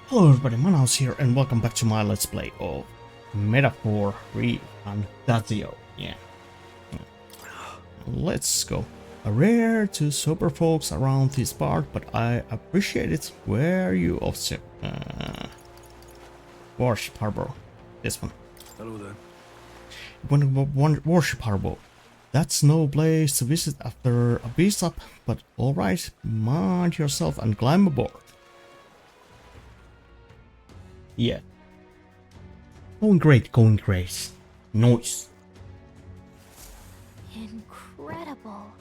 Hello everybody, Manaus here and welcome back to my Let's Play of Metaphor ReFantazio. Yeah. Let's go. Rare to sober folks around this part, but I appreciate it. Where are you off to? Warship Harbor. This one. Hello there. Warship Harbor. That's no place to visit after a beast up, but alright, mind yourself and climb aboard. Yeah. Going great, going great. Nice. Incredible.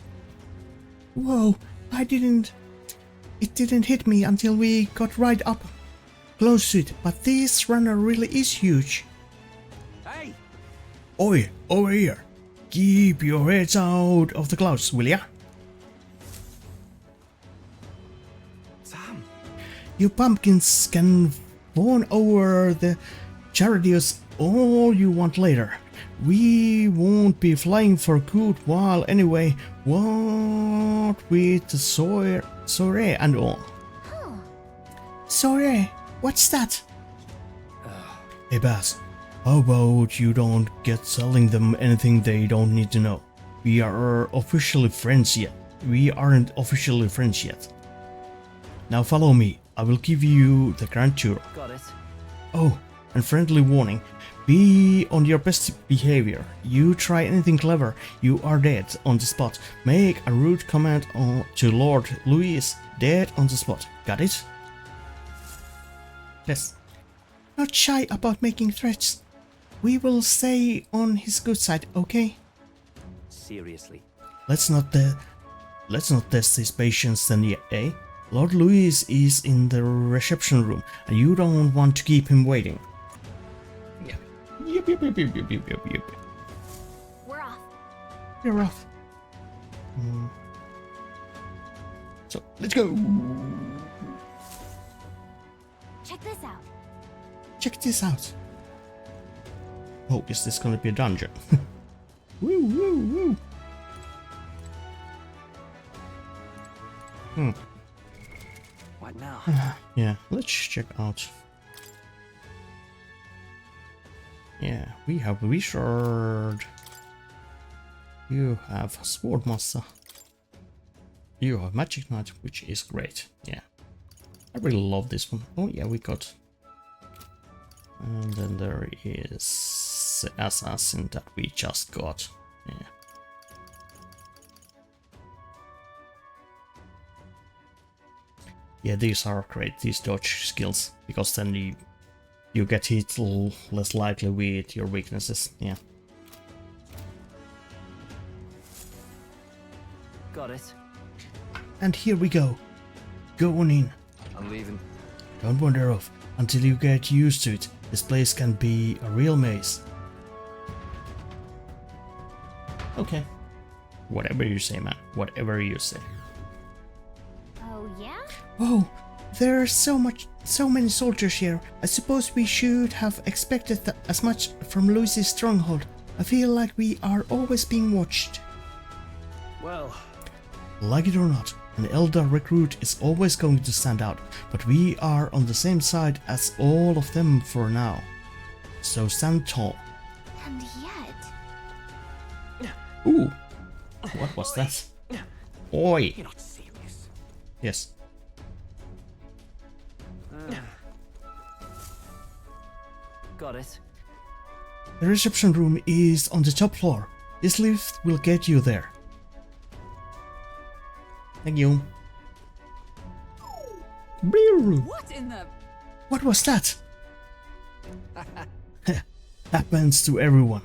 Whoa, it didn't hit me until we got right up close to it, but this runner really is huge. Hey! Oi, over here. Keep your heads out of the clouds, will ya? Sam! You pumpkins can fawn over the chariots all you want later. We won't be flying for a good while anyway, what with the soiree and all. Huh. Soiree? What's that? Hey Baz, how about you don't get telling them anything they don't need to know? We are officially friends yet. We aren't officially friends yet. Now follow me. I will give you the grand tour. Got it. Oh, and friendly warning. Be on your best behavior. You try anything clever, you are dead on the spot. Make a rude comment to Lord Louis, dead on the spot. Got it? Yes. Not shy about making threats. We will stay on his good side, okay? Seriously. Let's not test his patience then yet, eh? Lord Louis is in the reception room, and you don't want to keep him waiting. Yep. We're off. You're off. So, let's go. Check this out. Check this out. Oh, is this gonna be a dungeon? Woo, woo, woo. What now? Yeah, let's check out. Yeah, we have Wizard. You have Swordmaster. You have Magic Knight, which is great. Yeah, I really love this one. Oh yeah, we got. And then there is the Assassin that we just got. Yeah. Yeah, these are great, these dodge skills, because then you get hit less likely with your weaknesses, yeah. Got it. And here we go. Go on in. I'm leaving. Don't wander off until you get used to it. This place can be a real maze. Okay. Whatever you say, man. Whatever you say. Oh, yeah? Oh, there are so many soldiers here. I suppose we should have expected as much from Louis's stronghold. I feel like we are always being watched. Well, Like it or not, an elder recruit is always going to stand out, but we are on the same side as all of them for now. So stand tall. And yet... Ooh, what was that? Oi! you're not serious. Yes. Got it. The reception room is on the top floor. This lift will get you there. Thank you. What in the... What was that? Happens to everyone.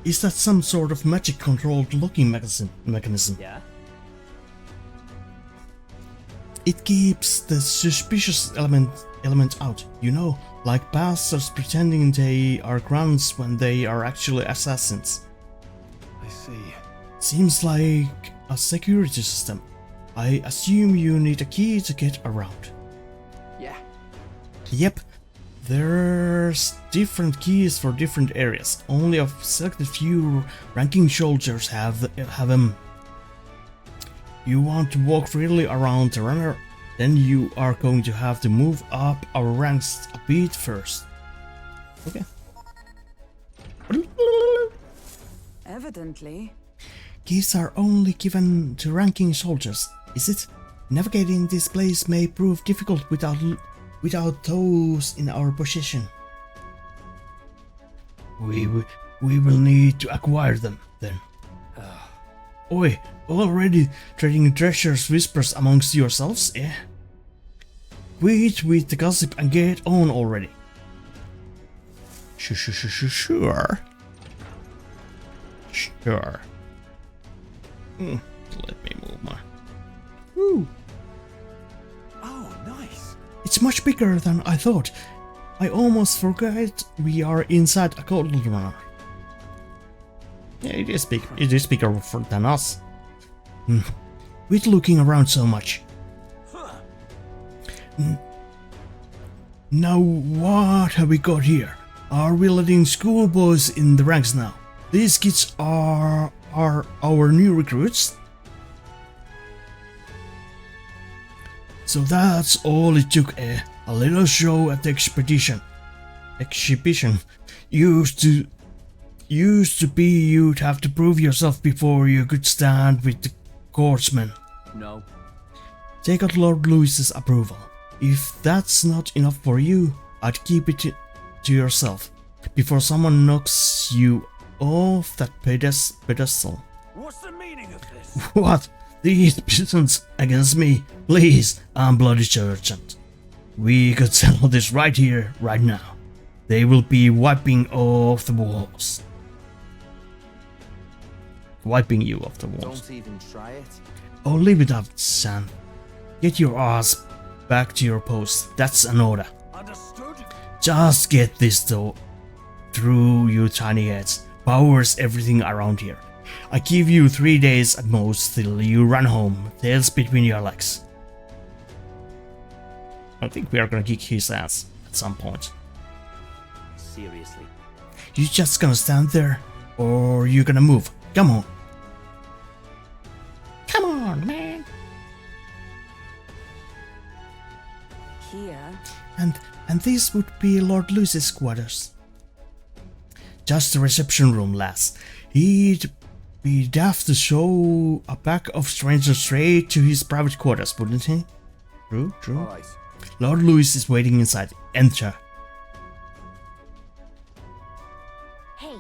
Is that some sort of magic controlled locking mechanism? Yeah? It keeps the suspicious element out, you know, like bastards pretending they are grunts when they are actually assassins. I see. Seems like a security system. I assume you need a key to get around. Yeah. Yep, there's different keys for different areas. Only a selected few ranking soldiers have them. you want to walk freely around the runner, then you are going to have to move up our ranks a bit first. Okay. Evidently. Keys are only given to ranking soldiers, is it? Navigating this place may prove difficult without those in our possession. We will need to acquire them, then. Oi, already trading treasures whispers amongst yourselves, eh? Quit with the gossip and get on already. Sure. Let me move my... Woo! Oh, nice. It's much bigger than I thought. I almost forgot we are inside a gold runner. Yeah, it is big. It is bigger than us. With looking around so much. Now what have we got here? Are we letting schoolboys in the ranks now? These kids are our new recruits? So that's all it took, eh? A little show at the exhibition. Used to be you'd have to prove yourself before you could stand with the courtsmen. No. Take out Lord Louis's approval. If that's not enough for you, I'd keep it to yourself before someone knocks you off that pedestal. What's the meaning of this? What? These peasants against me? Please, I'm bloody sergeant. We could settle this right here, right now. They will be wiping off the walls. Wiping you off the walls. Don't even try it. Oh, leave it up, son. Get your ass back to your post. That's an order. Understood? Just get this through, you tiny heads. Powers everything around here. I give you 3 days at most till you run home, tails between your legs. I think we are gonna kick his ass at some point. Seriously. You just gonna stand there, or you gonna move? Come on. Come on, man. Here. And this would be Lord Louis's quarters. Just the reception room, lass. He'd be daft to show a pack of strangers straight to his private quarters, wouldn't he? True. Alright. Lord Louis is waiting inside. Enter. Hey,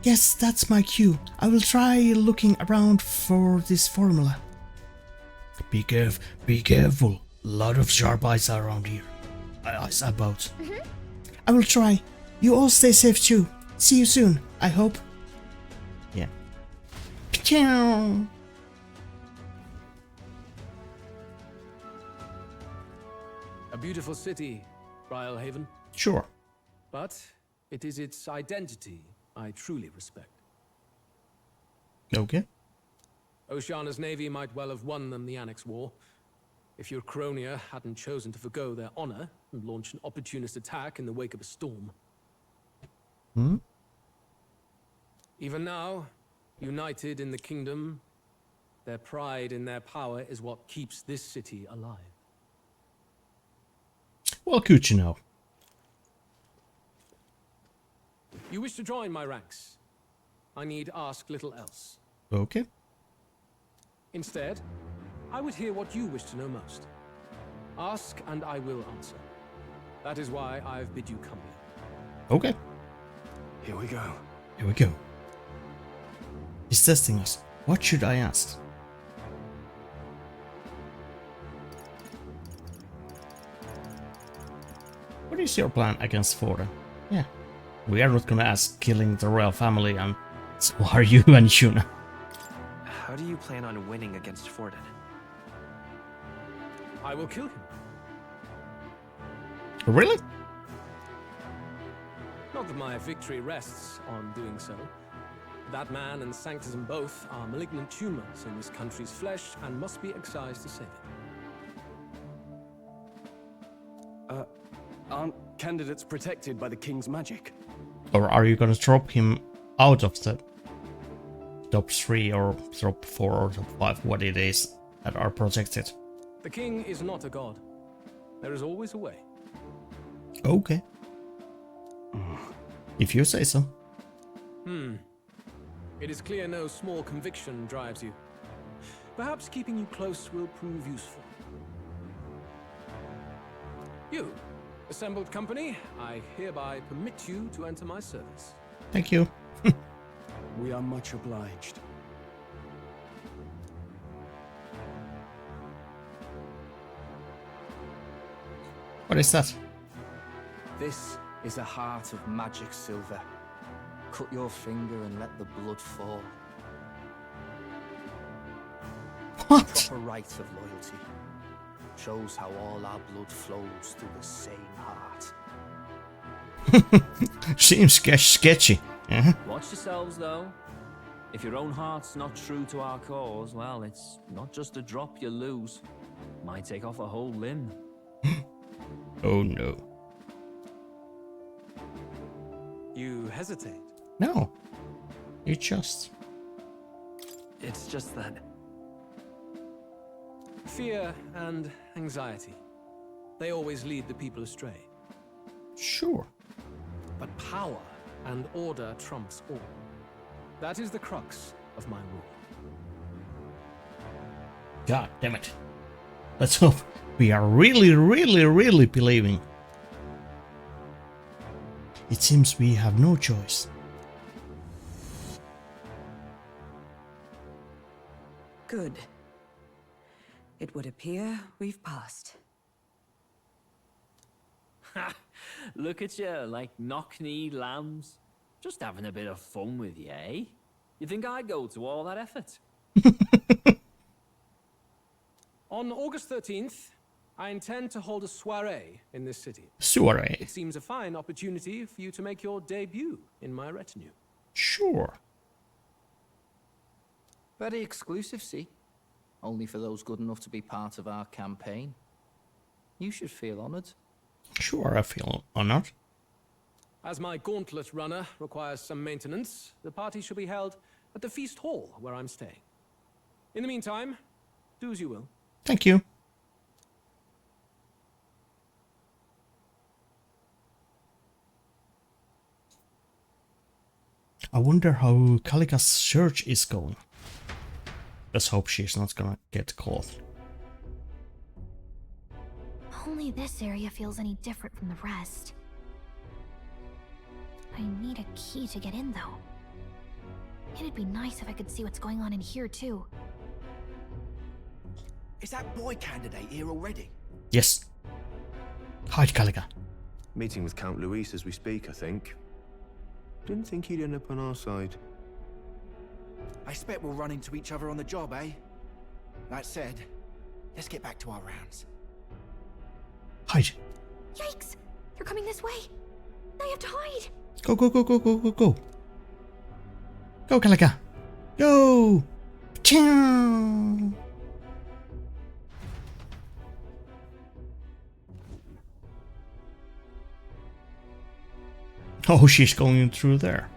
Yes, that's my cue. I will try looking around for this formula. Be careful. A lot of sharp eyes around here. Eyes about. I will try. You all stay safe too. See you soon, I hope. Yeah. Ciao. A beautiful city, Brilehaven, Sure. but it is its identity I truly respect. Okay. Oceana's navy might well have won them the Annex War, if your Cronia hadn't chosen to forgo their honor and launch an opportunist attack in the wake of a storm. Even now, united in the kingdom, their pride in their power is what keeps this city alive. Well, good to know. You wish to join my ranks. I need ask little else. Okay. Instead, I would hear what you wish to know most. Ask and I will answer. That is why I've bid you come here. Okay. Here we go. Here we go. He's testing us. What should I ask? What is your plan against Forden? Yeah. We are not gonna ask killing the royal family, and so are you and Shuna. How do you plan on winning against Forden? I will kill him. Really? Not that my victory rests on doing so. That man and Sanctism both are malignant tumors in this country's flesh and must be excised to save it. Aren't candidates protected by the king's magic? Or are you gonna drop him out of the top 3 or top 4 or top 5, what it is, that are protected. The king is not a god. There is always a way. Okay. If you say so. It is clear no small conviction drives you. Perhaps keeping you close will prove useful. You, assembled company, I hereby permit you to enter my service. Thank you. We are much obliged. What is that? This is a heart of magic silver. Cut your finger and let the blood fall. What? Proper rite of loyalty. Shows how all our blood flows through the same heart. Seems sketchy. Watch yourselves, though. If your own heart's not true to our cause, well, it's not just a drop you lose. Might take off a whole limb. Oh no. You hesitate. No. You just... It's just that Fear and anxiety. They always lead the people astray. Sure. But power and order trumps all. That is the crux of my rule. God damn it. Let's hope we are really believing. It seems we have no choice. Good. It would appear we've passed. Ha! Look at you, like knock-kneed lambs. Just having a bit of fun with you, eh? You think I'd go to all that effort? On August 13th, I intend to hold a soiree in this city. Soiree. It seems a fine opportunity for you to make your debut in my retinue. Sure. Very exclusive, see? Only for those good enough to be part of our campaign. You should feel honored. Sure, I feel honored. As my gauntlet runner requires some maintenance, the party shall be held at the feast hall where I'm staying. In the meantime, do as you will. Thank you. I wonder how Kalika's search is going. Let's hope she's not gonna get caught. Only this area feels any different from the rest. I need a key to get in, though. It'd be nice if I could see what's going on in here, too. Is that boy candidate here already? Yes. Hide, Kalika. Meeting with Count Luis as we speak, I think. Didn't think he'd end up on our side. I expect we'll run into each other on the job, eh? That said, let's get back to our rounds. Hide. Yikes! They're coming this way! I have to hide! Go, go, go, go, go, go, go. Go, Kalika. Go! Chow! Oh, she's going through there.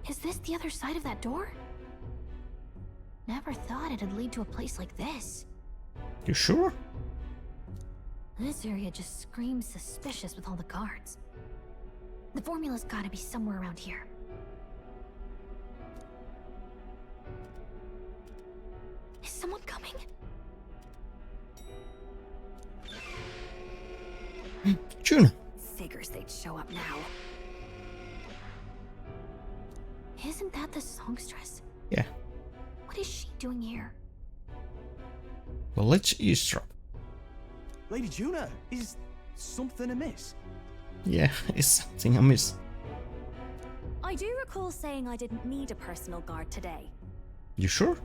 Is this the other side of that door? Never thought it'd lead to a place like this. You sure? This area just screams suspicious with all the guards. The formula's gotta be somewhere around here. Is someone coming? June. Figures they'd show up now. Isn't that the songstress? Yeah. What is she doing here? Well, let's eavesdrop. Lady Juno, is something amiss? Yeah, it's something amiss. I do recall saying I didn't need a personal guard today. You sure?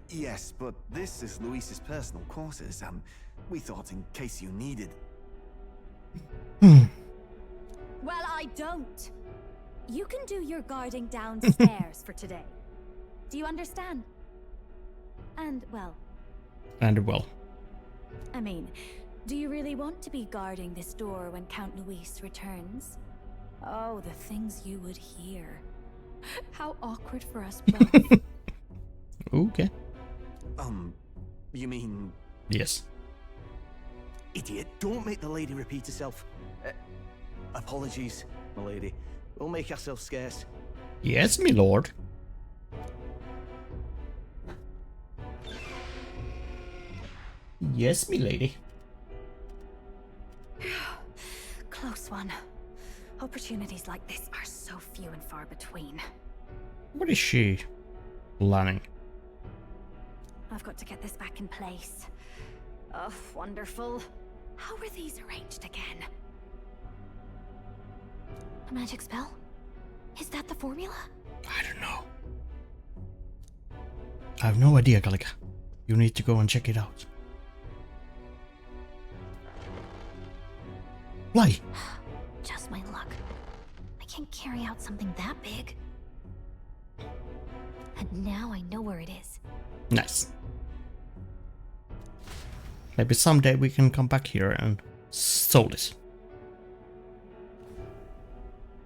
Yes, but this is Luis's personal quarters, and we thought in case you needed. Well, I don't. You can do your guarding downstairs for today. Do you understand? And, well... I mean, do you really want to be guarding this door when Count Luis returns? Oh, the things you would hear. How awkward for us both. Okay. You mean... Yes. Idiot, don't make the lady repeat herself. Apologies, my lady. We'll make ourselves scarce. Yes, my lord. Yes, my lady. Close one. Opportunities like this are so few and far between. What is she planning? I've got to get this back in place. Oh, wonderful. How were these arranged again? A magic spell? Is that the formula? I don't know. I have no idea, Gallica. You need to go and check it out. Why? Just my luck. I can't carry out something that big. And now I know where it is. Nice. Maybe someday we can come back here and solve this.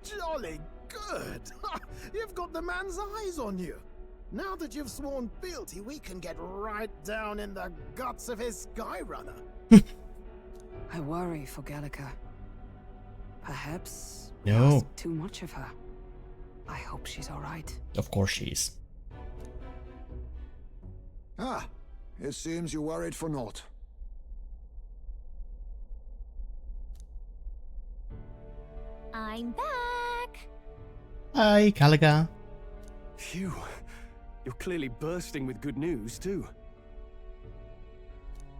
Jolly good! You've got the man's eyes on you. Now that you've sworn fealty, we can get right down in the guts of his Skyrunner. I worry for Gallica. Perhaps we No. ask too much of her. I hope she's all right. Of course she is. Ah, it seems you're worried for naught. I'm back! Hi, Gallica. Phew. You're clearly bursting with good news, too.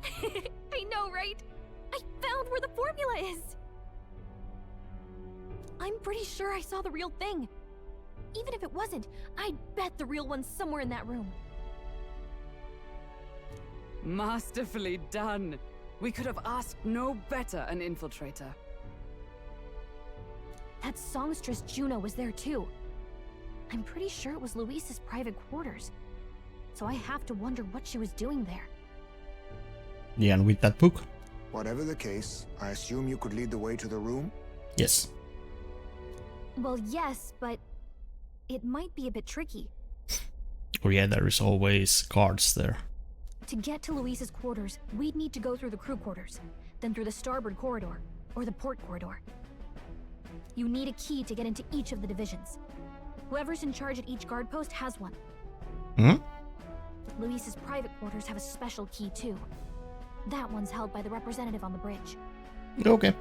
I know, right? I found where the formula is! I'm pretty sure I saw the real thing. Even if it wasn't, I'd bet the real one's somewhere in that room. Masterfully done. We could have asked no better an infiltrator. That songstress Juno was there too. I'm pretty sure it was Luis's private quarters. So I have to wonder what she was doing there. Yeah, and with that book? Whatever the case, I assume you could lead the way to the room? Yes. Well, yes, but it might be a bit tricky. Oh yeah, there is always guards there. To get to Luis's quarters, we'd need to go through the crew quarters, then through the starboard corridor, or the port corridor. You need a key to get into each of the divisions. Whoever's in charge at each guard post has one. Hmm? Luis's private quarters have a special key too. That one's held by the representative on the bridge. Okay.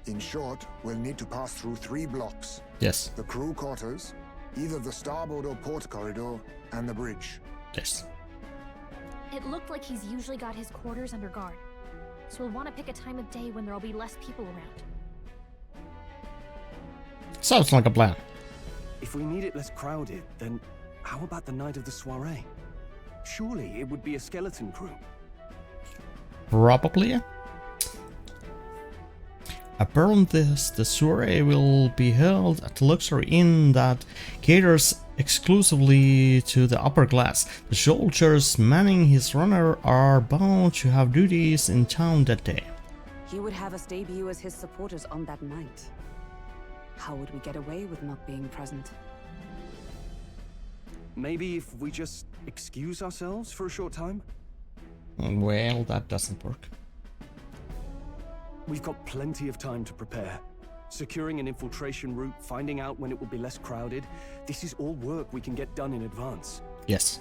In short, we'll need to pass through 3 blocks. Yes. The crew quarters, either the starboard or port corridor, and the bridge. Yes. It looked like he's usually got his quarters under guard. So we'll want to pick a time of day when there'll be less people around. Sounds like a plan. If we need it less crowded, then how about the night of the soiree? Surely it would be a skeleton crew. Probably. Apparently, the soiree will be held at the luxury inn that caters exclusively to the upper class. The soldiers manning his runner are bound to have duties in town that day. He would have us debut as his supporters on that night. How would we get away with not being present? Maybe if we just excuse ourselves for a short time? Well, that doesn't work. We've got plenty of time to prepare. Securing an infiltration route, finding out when it will be less crowded. This is all work we can get done in advance. Yes.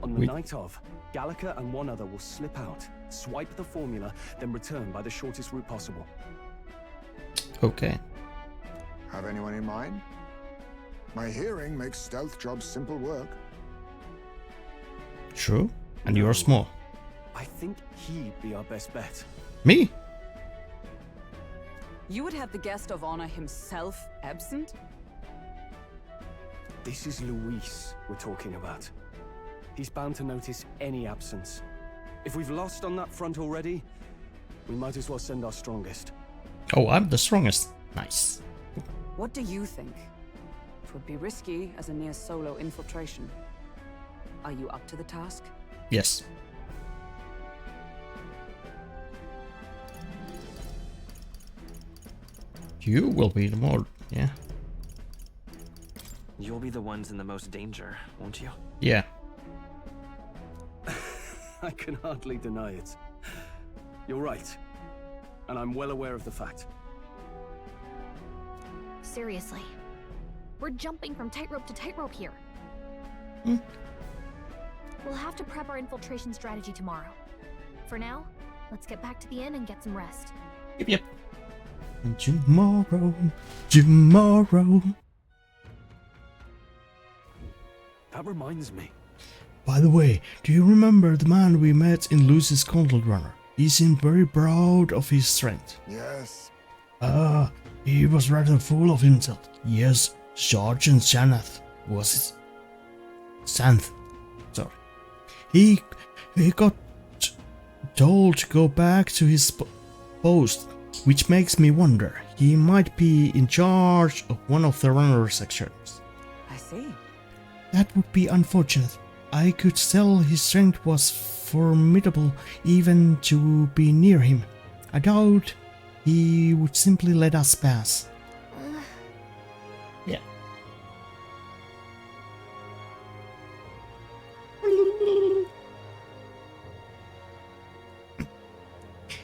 On the night of, Gallica and one other will slip out, swipe the formula, then return by the shortest route possible. Okay. Have anyone in mind? My hearing makes stealth jobs simple work. True. And you're small. I think he'd be our best bet. Me? You would have the guest of honor himself absent? This is Luis we're talking about. He's bound to notice any absence. If we've lost on that front already, we might as well send our strongest. Oh, I'm the strongest. Nice. What do you think? It would be risky as a near solo infiltration. Are you up to the task? Yes. You will be the more, yeah. You'll be the ones in the most danger, won't you? Yeah. I can hardly deny it. You're right. And I'm well aware of the fact. Seriously. We're jumping from tightrope to tightrope here. We'll have to prep our infiltration strategy tomorrow. For now, let's get back to the inn and get some rest. Yep. And tomorrow. That reminds me. By the way, do you remember the man we met in Lucy's Control Runner? He seemed very proud of his strength. Yes. He was rather full of himself. Yes, Sergeant Sanath was it? Santh. Sorry. He got told to go back to his post, which makes me wonder. He might be in charge of one of the runner sections. I see. That would be unfortunate. I could tell his strength was formidable even to be near him. I doubt he would simply let us pass. Yeah.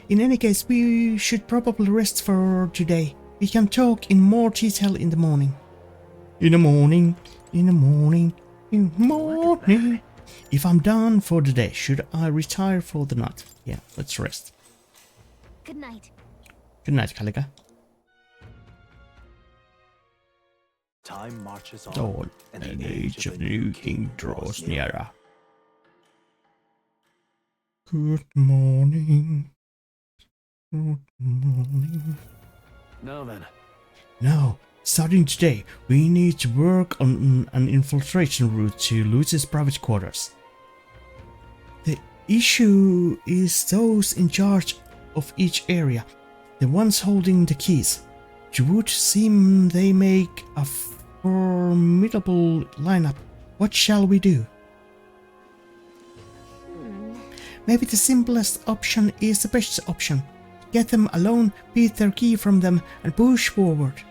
In any case, we should probably rest for today. We can talk in more detail in the morning. In the morning. If I'm done for the day, should I retire for the night? Yeah, let's rest. Good night. Good night, Kalika. Time marches Dawn, and the age of the new king draws nearer. Good morning. Good morning. Now then. Now, starting today, we need to work on an infiltration route to Lucy's private quarters. The issue is those in charge of each area, the ones holding the keys. It would seem they make a formidable lineup. What shall we do? Maybe the simplest option is the best option. Get them alone, beat their key from them, and push forward.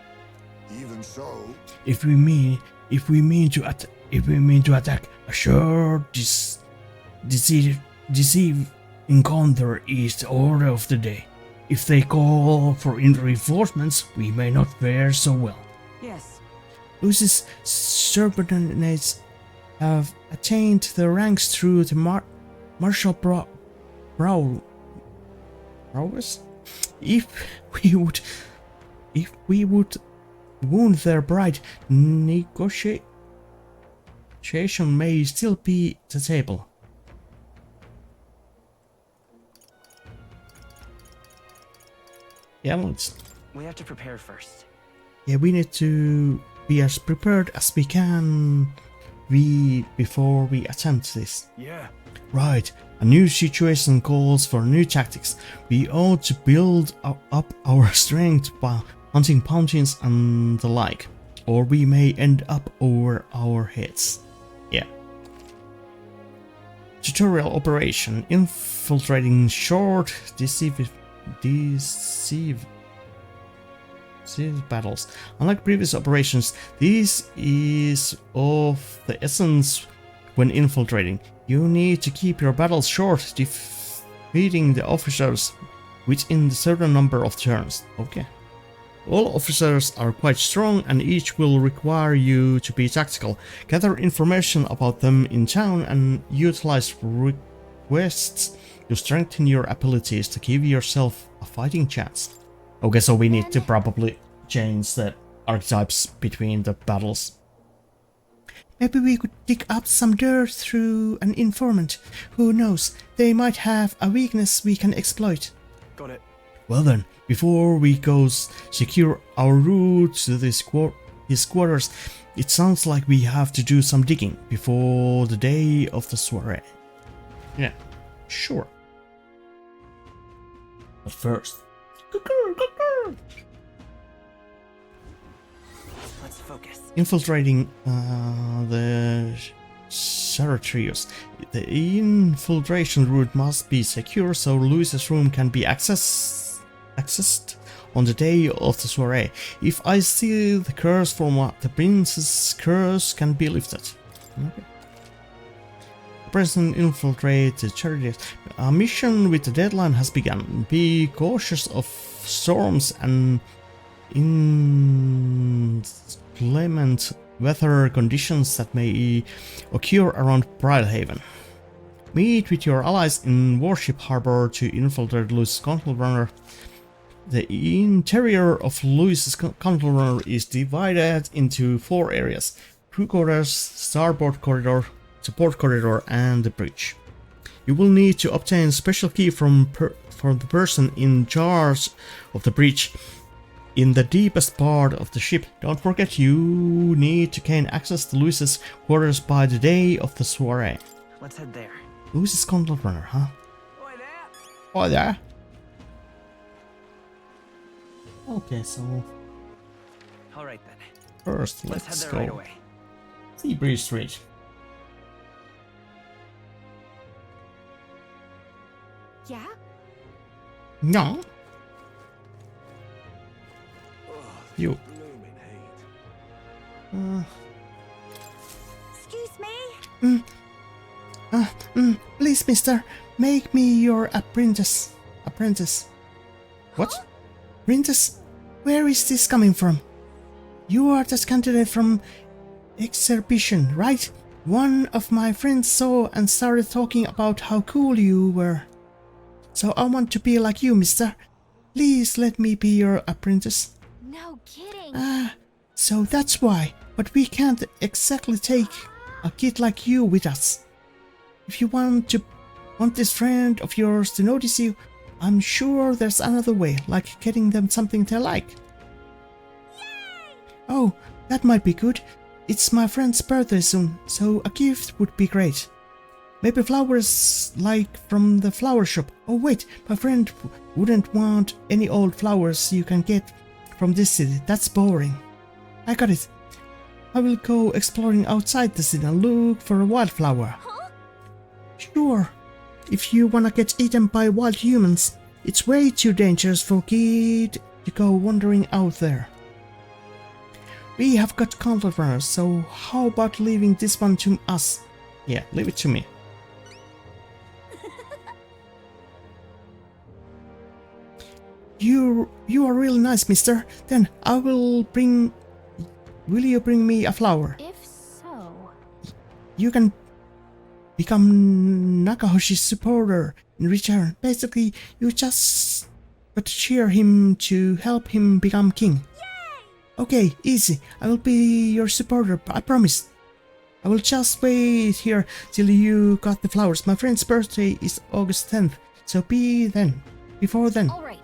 Even so, If we mean to attack, a sure deceive encounter is the order of the day. If they call for reinforcements, we may not fare so well. Yes. Lucy's subordinates have attained the ranks through the martial prowess. If we would wound their pride, negotiation may still be the table. Yeah, We have to prepare first. Yeah, we need to be as prepared as we can before we attempt this. Yeah. Right, a new situation calls for new tactics. We ought to build up our strength by hunting pumpkins and the like, or we may end up over our heads. Yeah. Tutorial operation: infiltrating short, deceive battles. Unlike previous operations, this is of the essence when infiltrating. You need to keep your battles short, defeating the officers within a certain number of turns. Okay. All officers are quite strong and each will require you to be tactical. Gather information about them in town and utilize requests to strengthen your abilities to give yourself a fighting chance. Okay, so we need to probably change the archetypes between the battles. Maybe we could dig up some dirt through an informant. Who knows, they might have a weakness we can exploit. Got it. Well then, before we go secure our route to his quarters, it sounds like we have to do some digging before the day of the soiree. Yeah, sure. But first... Let's focus. Infiltrating the Saratrios. The infiltration route must be secure so Luis's room can be accessed on the day of the soiree. If I steal the curse from the prince's curse can be lifted. Okay. Present infiltrate the chariot. Our mission with the deadline has begun. Be cautious of storms and inclement weather conditions that may occur around Brilehaven. Meet with your allies in Warship Harbor to infiltrate Louis's Control Runner. The interior of Louis's Control Runner is divided into 4 areas: crew quarters, starboard corridor, support corridor, and the bridge. You will need to obtain a special key from the person in charge of the bridge in the deepest part of the ship. Don't forget, you need to gain access to Louis's quarters by the day of the soiree. Let's head there. Louis's Control Runner, huh? Boy there. Oh, there. Okay, so All right then. first Let's let's head go there right away. see Bridge Street. Yeah? No. You. Excuse me? Please, mister, make me your apprentice. What? Apprentice? Where is this coming from? You are the candidate from exhibition, right? One of my friends saw and started talking about how cool you were. So I want to be like you, mister. Please let me be your apprentice. No kidding. So that's why. But we can't exactly take a kid like you with us. If you want this friend of yours to notice you, I'm sure there's another way, like getting them something they like. Yay! Oh, that might be good. It's my friend's birthday soon, so a gift would be great. Maybe flowers like from the flower shop. Oh wait, my friend wouldn't want any old flowers you can get from this city. That's boring. I got it. I will go exploring outside the city and look for a wildflower. Huh? Sure. If you wanna get eaten by wild humans, it's way too dangerous for a kid to go wandering out there. We have got Control Runners, so how about leaving this one to us? Yeah, leave it to me. You are really nice, mister. Then will you bring me a flower? If so... You can become Nakahoshi's supporter in return. Basically, you just got to cheer him to help him become king. Yay! Okay, easy. I will be your supporter, I promise. I will just wait here till you got the flowers. My friend's birthday is August 10th, so before then. Alright.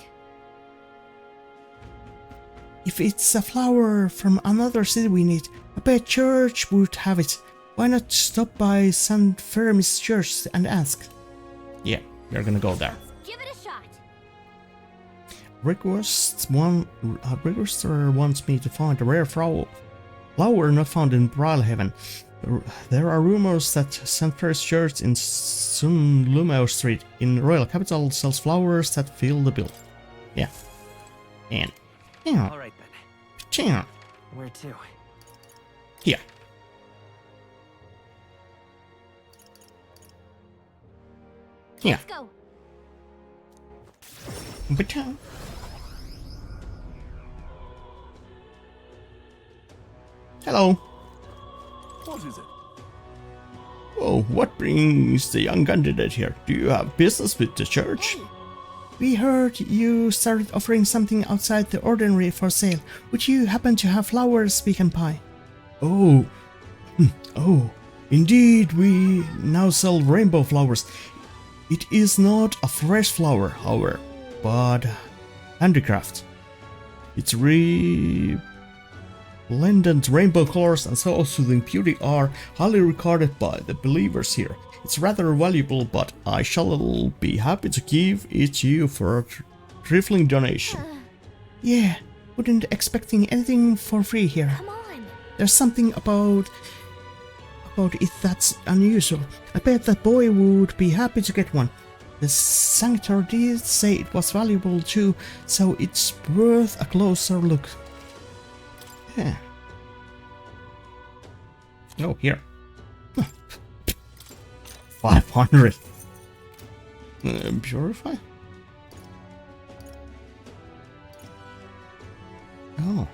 If it's a flower from another city we need, I bet church would have it. Why not stop by St. Fermis Church and ask? Yeah, we're gonna go there. Give it a shot. Requester wants me to find a rare flower not found in Brilehaven. There are rumors that St. Ferris Church in Sunlumeo Street in Royal Capital sells flowers that fill the bill. Yeah. And yeah. All right then. Yeah. Where to? Here. Yeah. Let's go. But hello. What is it? Oh, what brings the young candidate here? Do you have business with the church? Hey. We heard you started offering something outside the ordinary for sale. Would you happen to have flowers we can buy? Oh, indeed, we now sell rainbow flowers. It is not a fresh flower, however, but handicraft. Its resplendent rainbow colors and soul-soothing beauty are highly regarded by the believers here. It's rather valuable, but I shall be happy to give it to you for a trifling donation. Yeah, wouldn't expecting anything for free here. Come on. There's something about it that's unusual. I bet that boy would be happy to get one. The sanctuary did say it was valuable too, so it's worth a closer look. Yeah. Oh, here. 500. Purify? Oh.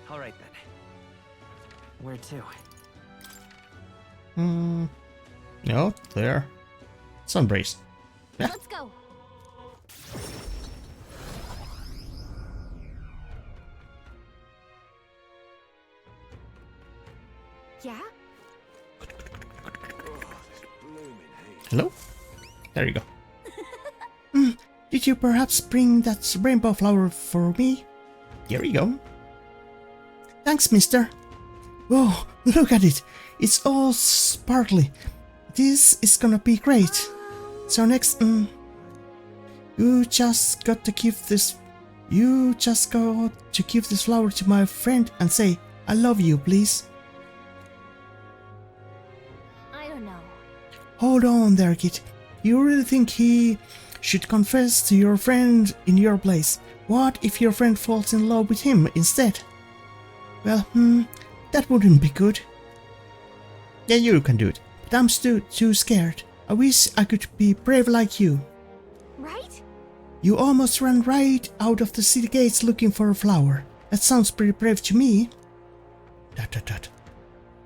All right then. Where to? No, there. Sunbrace. Yeah. Let's go. Yeah? Hello? There you go. Did you perhaps bring that rainbow flower for me? Here you go. Thanks, mister. Whoa, look at it. It's all sparkly. This is gonna be great. So next, you just got to give this flower to my friend and say, I love you, please. I don't know. Hold on there, kid. You really think he should confess to your friend in your place? What if your friend falls in love with him instead? Well, that wouldn't be good. Yeah, you can do it, but I'm too scared. I wish I could be brave like you. Right? You almost ran right out of the city gates looking for a flower. That sounds pretty brave to me.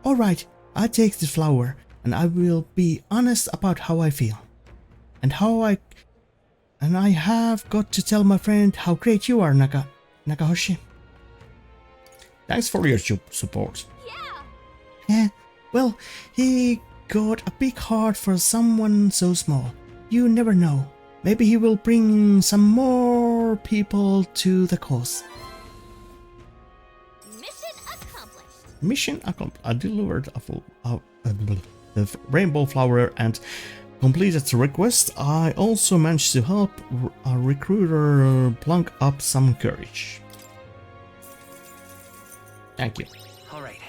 Alright, I take the flower, and I will be honest about how I feel. And I have got to tell my friend how great you are, Nakahoshi. Thanks for your support. Yeah, well, he got a big heart for someone so small. You never know. Maybe he will bring some more people to the cause. Mission accomplished. Mission accomplished. I delivered the rainbow flower and completed the request. I also managed to help a recruiter plunk up some courage. Thank you. All right.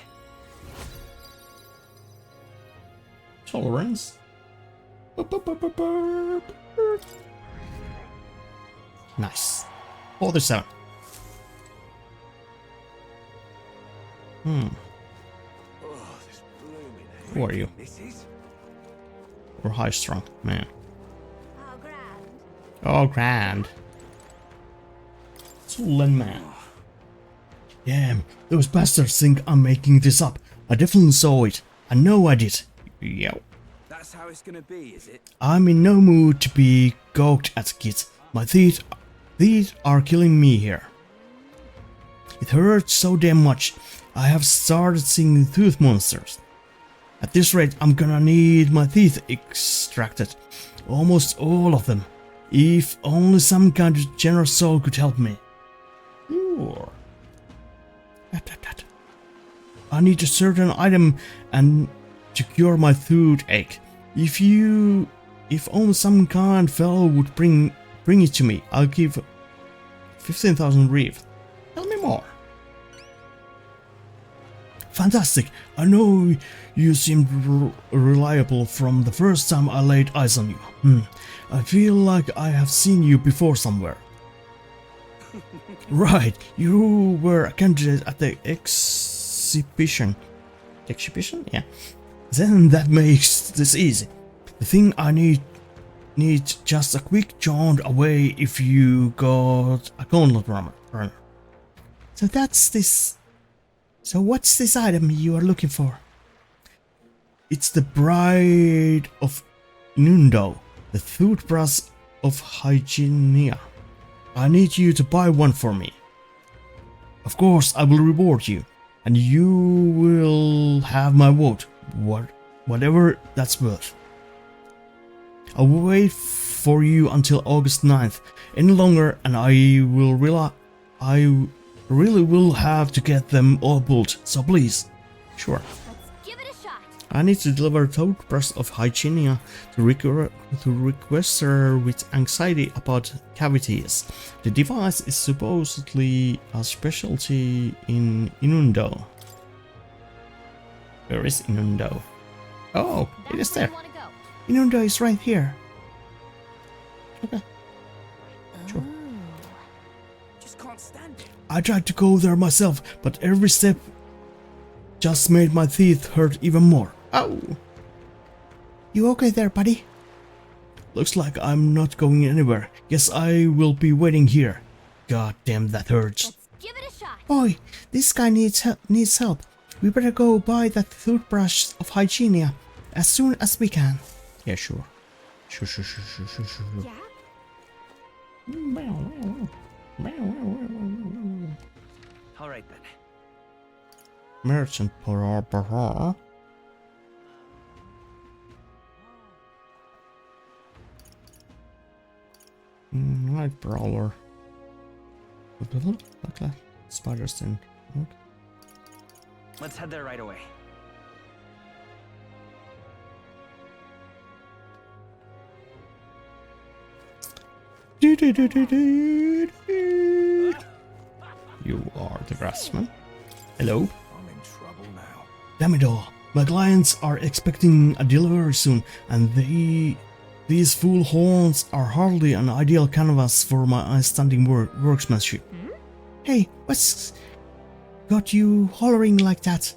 Tolerance. Nice. 47. Who are you? Or high strung, man. Oh, grand. Oh, grand. Stolen man. Damn, those bastards think I'm making this up. I definitely saw it. I know I did. Yo. That's how it's gonna be, is it? I'm in no mood to be gawked at, kids. My teeth are killing me here. It hurts so damn much. I have started seeing tooth monsters. At this rate, I'm gonna need my teeth extracted. Almost all of them. If only some kind of generous soul could help me. Sure. I need a certain item and to cure my toothache. If only some kind fellow would bring it to me, I'll give 15,000 reef. Tell me more. Fantastic. I know you seemed reliable from the first time I laid eyes on you. I feel like I have seen you before somewhere. Right, you were a candidate at the exhibition. Exhibition? Yeah. Then that makes this easy. The thing I need just a quick jaunt away if you got a gauntlet runner. So that's this. So what's this item you are looking for? It's the Bride of Nundo, the toothbrush of Hygienia. I need you to buy one for me. Of course, I will reward you, and you will have my vote, whatever that's worth. I'll wait for you until August 9th. Any longer, and I really will have to get them all built, so please. Sure. Let's give it a shot. I need to deliver a toothbrush of Hygienia to requester with anxiety about cavities. The device is supposedly a specialty in Inundo. Where is Inundo? Oh, it is That's where there. you wanna go. Inundo is right here. Okay. Sure. Just can't stand it. I tried to go there myself, but every step just made my teeth hurt even more. Ow! You okay there, buddy? Looks like I'm not going anywhere. Guess I will be waiting here. God damn, that hurts. Let's give it a shot. Boy, this guy needs help. We better go buy that toothbrush of hygienia as soon as we can. Yeah, sure. Sure. Yeah? All right then. Merchant Parapara. Night Brawler. Okay. Spiders in. Okay. Let's head there right away. You are the grassman. Hello? I'm in trouble now. Damn it all. My clients are expecting a delivery soon, and these fool horns are hardly an ideal canvas for my outstanding workmanship. Hey, what's got you hollering like that?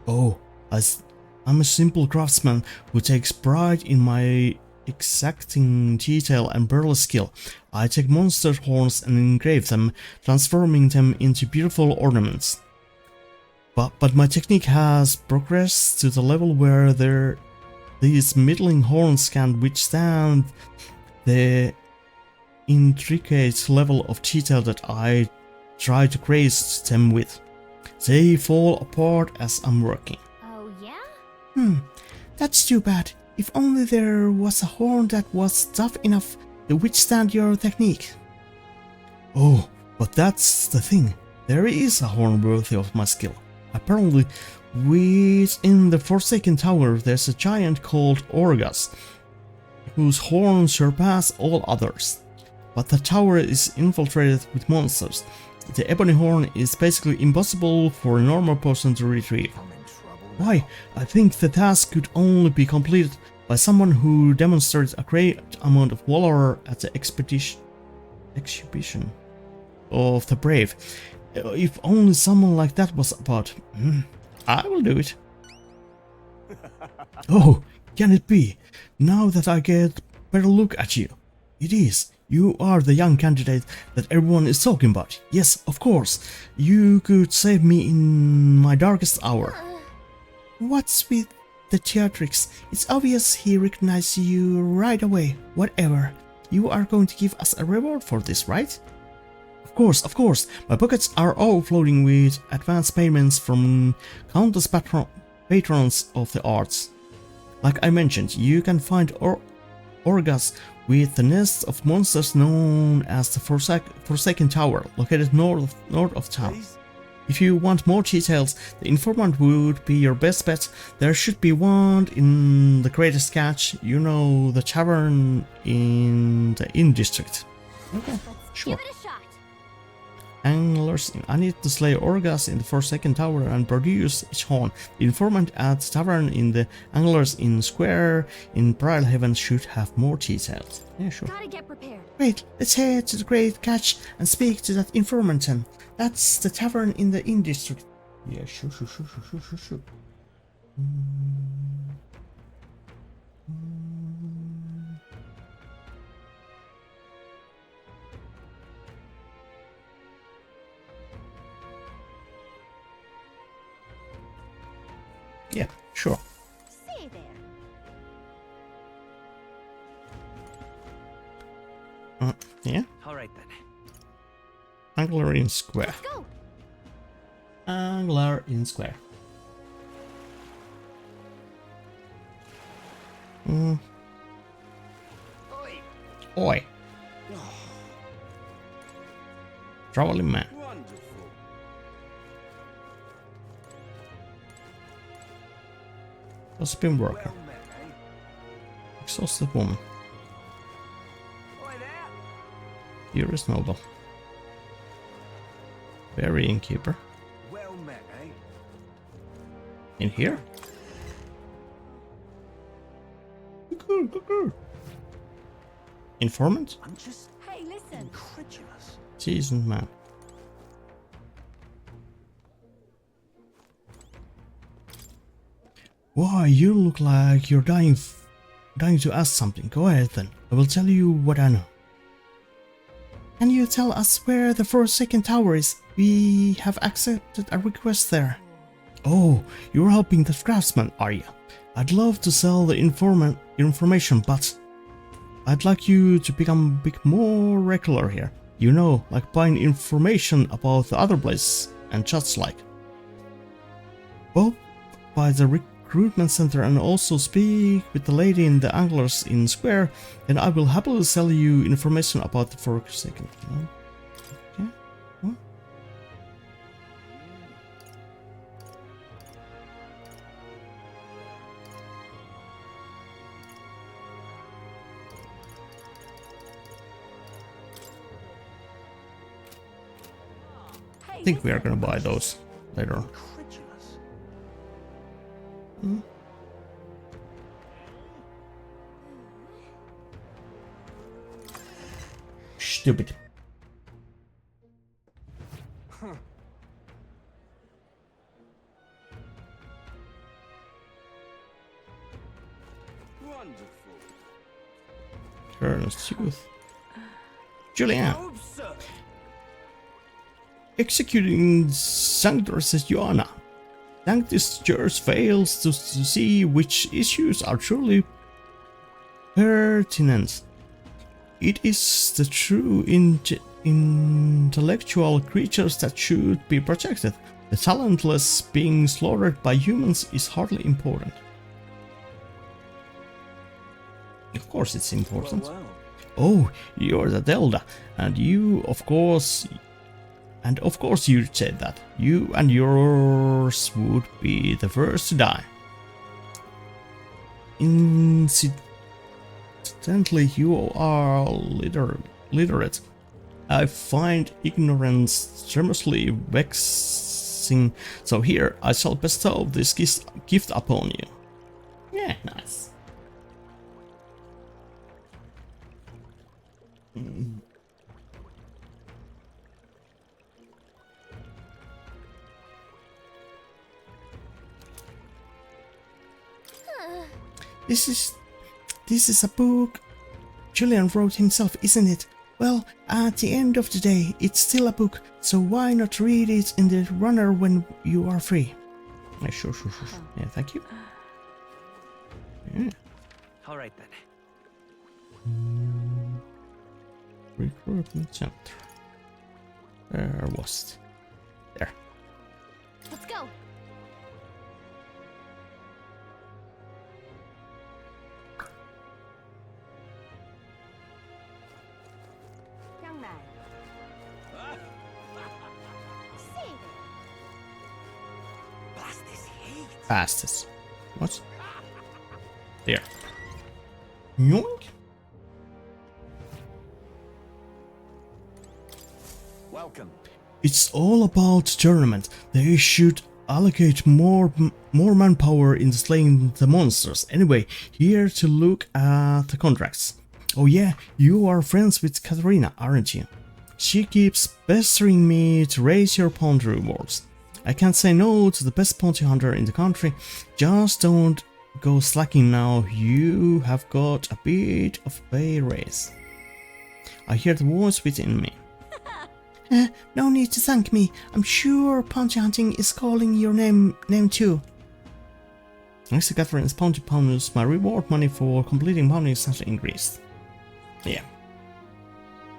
Oh, I'm a simple craftsman who takes pride in my exacting detail and burlesque skill. I take monster horns and engrave them, transforming them into beautiful ornaments. But my technique has progressed to the level where these middling horns can withstand the intricate level of detail that I try to grace them with. They fall apart as I'm working. Oh, yeah? That's too bad. If only there was a horn that was tough enough to withstand your technique. Oh, but that's the thing. There is a horn worthy of my skill. Apparently, within the Forsaken Tower there's a giant called Orgas, whose horns surpass all others. But the tower is infiltrated with monsters. The ebony horn is basically impossible for a normal person to retrieve. Why? I think the task could only be completed by someone who demonstrates a great amount of valor at the exhibition of the brave. If only someone like that was about. I will do it. Oh, can it be? Now that I get a better look at you. It is. You are the young candidate that everyone is talking about. Yes, of course. You could save me in my darkest hour. What's with the theatrics? It's obvious he recognized you right away. Whatever. You are going to give us a reward for this, right? Of course. My pockets are overflowing with advance payments from countless patrons of the arts. Like I mentioned, you can find Orgas with the nest of monsters known as the Forsaken Tower, located north of town. If you want more details, the informant would be your best bet. There should be one in the Greatest Catch, you know, the tavern in the Inn District. Okay, sure. Give it a shot. Anglers, I need to slay Orgas in the Forsaken Tower and produce its horn. The informant at the tavern in the Anglers Inn Square in Brilehaven should have more details. Yeah, sure. Gotta get prepared. Wait, let's head to the Great Catch and speak to that informant then. That's the tavern in the Inn District. Yeah, sure. Yeah, sure. Say there. Yeah? All right then. Angler Inn Square. Let's go. Angler Inn Square. Oi. Traveling man. Wonderful. Gossiping worker. Well met, eh? Exhausted woman. Oi there. Furious noble. Very innkeeper. Well met, eh? In here? Informant? I'm just Hey, listen. incredulous. Seasoned man. Why, you look like you're dying to ask something. Go ahead then. I will tell you what I know. Can you tell us where the Forsaken Tower is? We have accepted a request there. Oh, you're helping the craftsman, are you? I'd love to sell the information, but I'd like you to become a bit more regular here. You know, like buying information about the other places and just like. Well, by the recruitment center and also speak with the lady in the anglers in square, and I will happily sell you information about the Forsaken. Okay. What? I think we are gonna buy those later on. Incredulous. Stupid. Wonderful. Colonel's youth. Julian. Executing Sanctus Joanna. Sanctus Church fails to see which issues are truly pertinent. It is the true intellectual creatures that should be protected. The talentless being slaughtered by humans is hardly important. Of course it's important. Well. Oh, you're the Delta, and you, of course... And of course you said that. You and yours would be the first to die. Incidentally, you are literate. I find ignorance tremendously vexing, so here I shall bestow this gift upon you. Yeah, nice. This is a book Julian wrote himself, isn't it? Well, at the end of the day, it's still a book, so why not read it in the runner when you are free? Yeah, sure. Yeah, thank you. Yeah. All right then. Recruitment center. Where was it? There. Let's go. Young man. Blast this heat. Fastest. What? There. Yoink. Welcome. It's all about tournament. They should allocate more manpower in slaying the monsters. Anyway, here to look at the contracts. Oh yeah, you are friends with Katarina, aren't you? She keeps pestering me to raise your bounty rewards. I can't say no to the best bounty hunter in the country. Just don't go slacking now. You have got a bit of pay raise. I hear the voice within me. No need to thank me. I'm sure bounty hunting is calling your name too. Thanks to Catherine's bounty bonus, my reward money for completing bounties has increased. Yeah.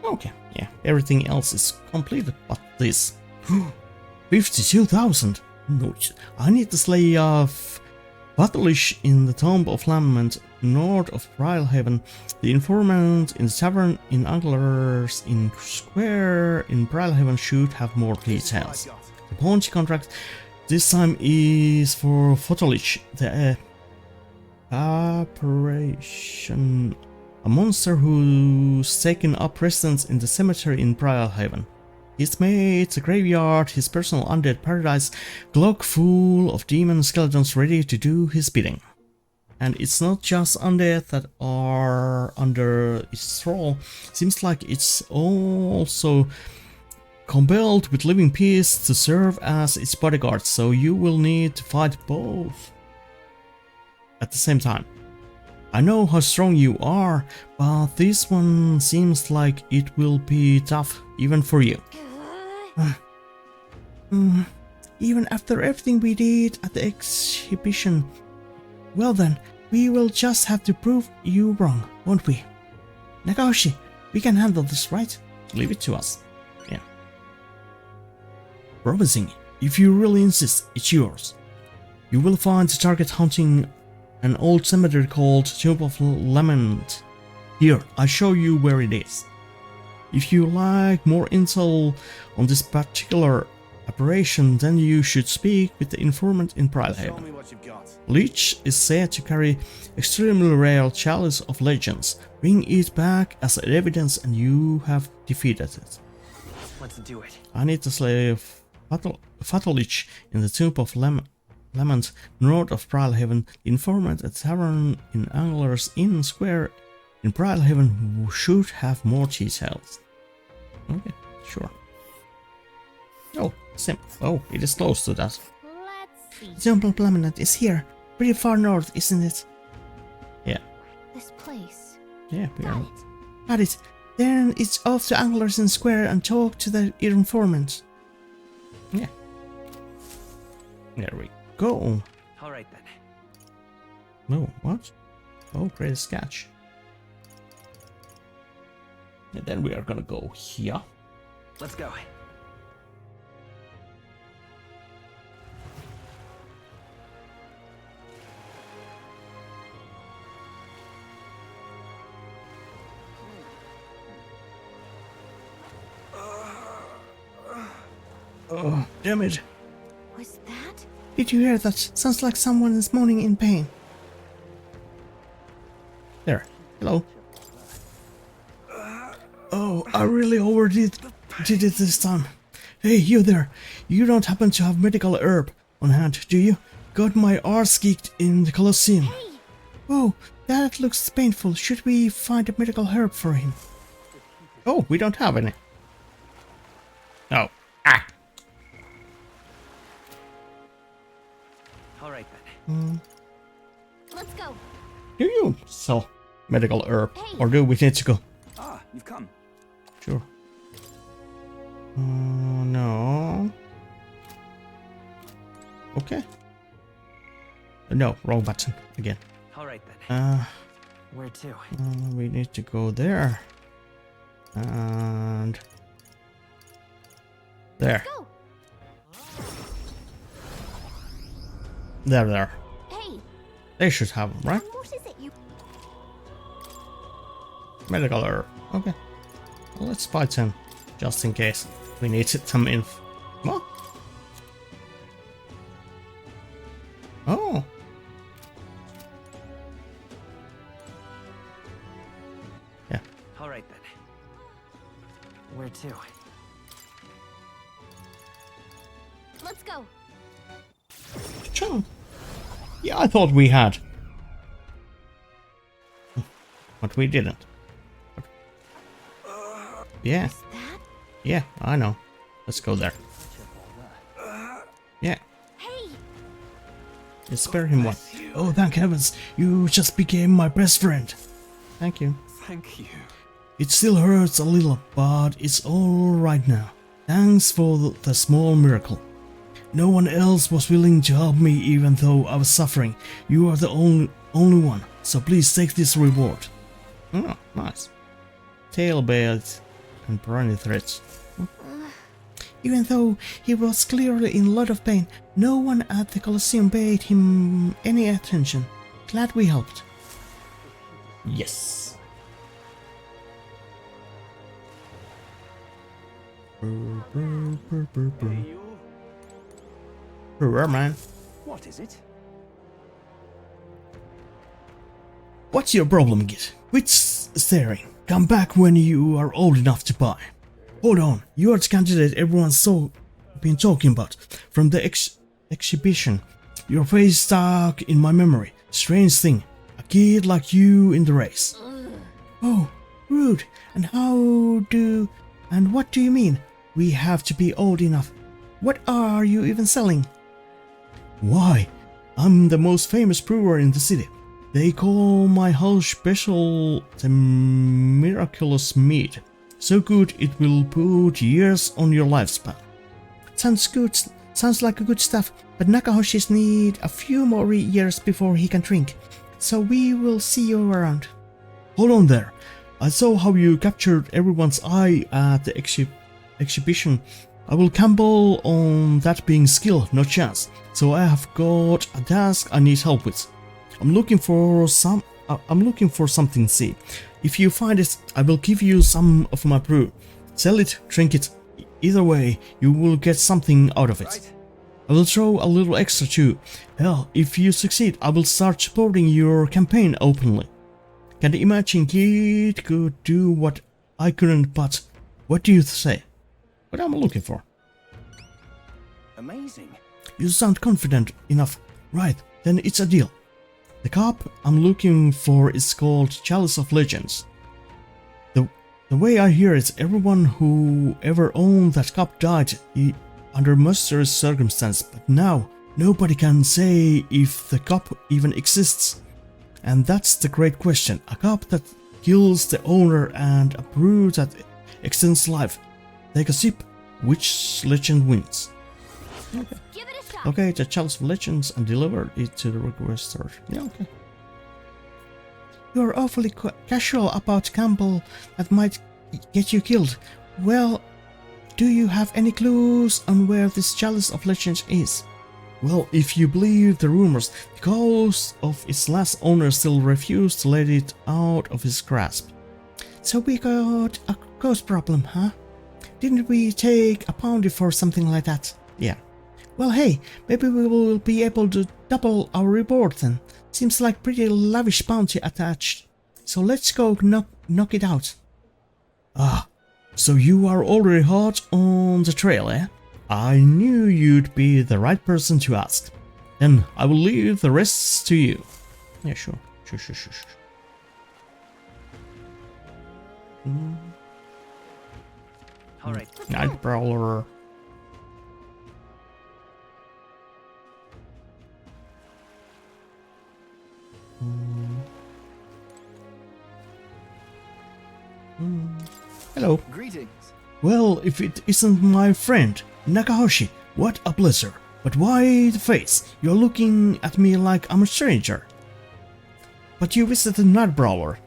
Okay, yeah. Everything else is completed but this. 52,000! No, I need to slay off Battleish in the Tomb of Lament north of Brilehaven, the informant in the tavern in Anglers in Square in Brilehaven should have more details. The bounty contract this time is for Battleish, the apparition, a monster who's taken up residence in the cemetery in Brilehaven. He's made a graveyard, his personal undead paradise, clock full of demon skeletons ready to do his bidding. And it's not just undead that are under its thrall. Seems like it's also compelled with living peace to serve as its bodyguard, so you will need to fight both at the same time. I know how strong you are, but this one seems like it will be tough even for you. Even after everything we did at the exhibition, well then, we will just have to prove you wrong, won't we? Nagaoshi, we can handle this, right? Leave it to us. Yeah. Promising, if you really insist, it's yours. You will find the target hunting an old cemetery called Tomb of Lament. Here, I'll show you where it is. If you like more intel on this particular operation, then you should speak with the informant in Brilehaven. Leech is said to carry extremely rare Chalice of Legends. Bring it back as evidence and you have defeated it. Let's do it. I need to slay Fatal Leech in the Tomb of Lament, north of Brilehaven. The informant at tavern in Angler's Inn Square in Brilehaven should have more details. Okay, sure. Oh, simple. Oh, it is close to that. Let's see. The Tomb of Lament is here. Pretty far north, isn't it? Yeah. This place. Yeah, we Got are. it. Got it. Then it's off to Angler's Inn Square and talk to the informant. Yeah. There we go. All right then. No, what? Oh, great sketch. And then we are gonna go here. Let's go. Oh, damn it. Was that? Did you hear that? Sounds like someone is moaning in pain. There. Hello. Oh, I really overdid it this time. Hey, you there. You don't happen to have medical herb on hand, do you? Got my arse geeked in the Colosseum. Hey! Oh, that looks painful. Should we find a medical herb for him? Oh, we don't have any. Oh. Ah. All right then. Let's go. Do you sell medical herb? Hey. Or do we need to go? Ah, you've come. Sure. No. Okay. No, wrong button again. All right then. Where to? We need to go there. And there. Go. There. Hey. They should have them, right? What is it you? Medical herb. Okay. Well, let's fight him, just in case we need some info. What? Oh. Yeah. All right then. Where to? Let's go. Cha. Yeah, I thought we had. But we didn't. Yeah. That? Yeah, I know. Let's go there. Yeah. Hey. Just spare him one. Oh, thank heavens. You just became my best friend. Thank you. Thank you. It still hurts a little, but it's all right now. Thanks for the small miracle. No one else was willing to help me even though I was suffering. You are the only one, so please take this reward. Oh, nice. Tail belt and briny threads. Even though he was clearly in a lot of pain, no one at the Colosseum paid him any attention. Glad we helped. Yes. Where, man? What is it? What's your problem, Git? Quit staring. Come back when you are old enough to buy. Hold on, you are the candidate everyone's been talking about from the exhibition. Your face stuck in my memory. Strange thing, a kid like you in the race. Oh, rude. And what do you mean? We have to be old enough. What are you even selling? Why, I'm the most famous brewer in the city. They call my house special the miraculous mead. So good it will put years on your lifespan. Sounds good. Sounds like a good stuff, but Nakahoshis need a few more years before he can drink. So we will see you around. Hold on there. I saw how you captured everyone's eye at the exhibition. I will gamble on that being skill, no chance. So I have got a task I need help with. I'm looking for something. See, if you find it, I will give you some of my brew. Sell it, drink it. Either way, you will get something out of it. I will throw a little extra too. Hell, if you succeed, I will start supporting your campaign openly. Can the imagine kid could do what I couldn't, but what do you say? What am I looking for? Amazing. You sound confident enough. Right, then it's a deal. The cup I'm looking for is called Chalice of Legends. The way I hear it, everyone who ever owned that cup died under mysterious circumstance, but now nobody can say if the cup even exists. And that's the great question. A cup that kills the owner and a brew that extends life. Take a sip, which legend wins? Okay. Give it a shot. Okay, the Chalice of Legends and deliver it to the requester. Yeah, okay. You're awfully casual about gamble that might get you killed. Well, do you have any clues on where this Chalice of Legends is? Well, if you believe the rumors, the ghost of its last owner still refused to let it out of his grasp. So we got a ghost problem, huh? Didn't we take a bounty for something like that? Yeah. Well, hey, maybe we will be able to double our reward then. Seems like pretty lavish bounty attached. So let's go knock it out. Ah, so you are already hot on the trail, eh? I knew you'd be the right person to ask. Then I will leave the rest to you. Yeah, sure. Sure. All right. Night Prowler. Hello. Greetings. Well, if it isn't my friend, Nakahoshi, what a pleasure. But why the face? You're looking at me like I'm a stranger. But you visited Night Brawler.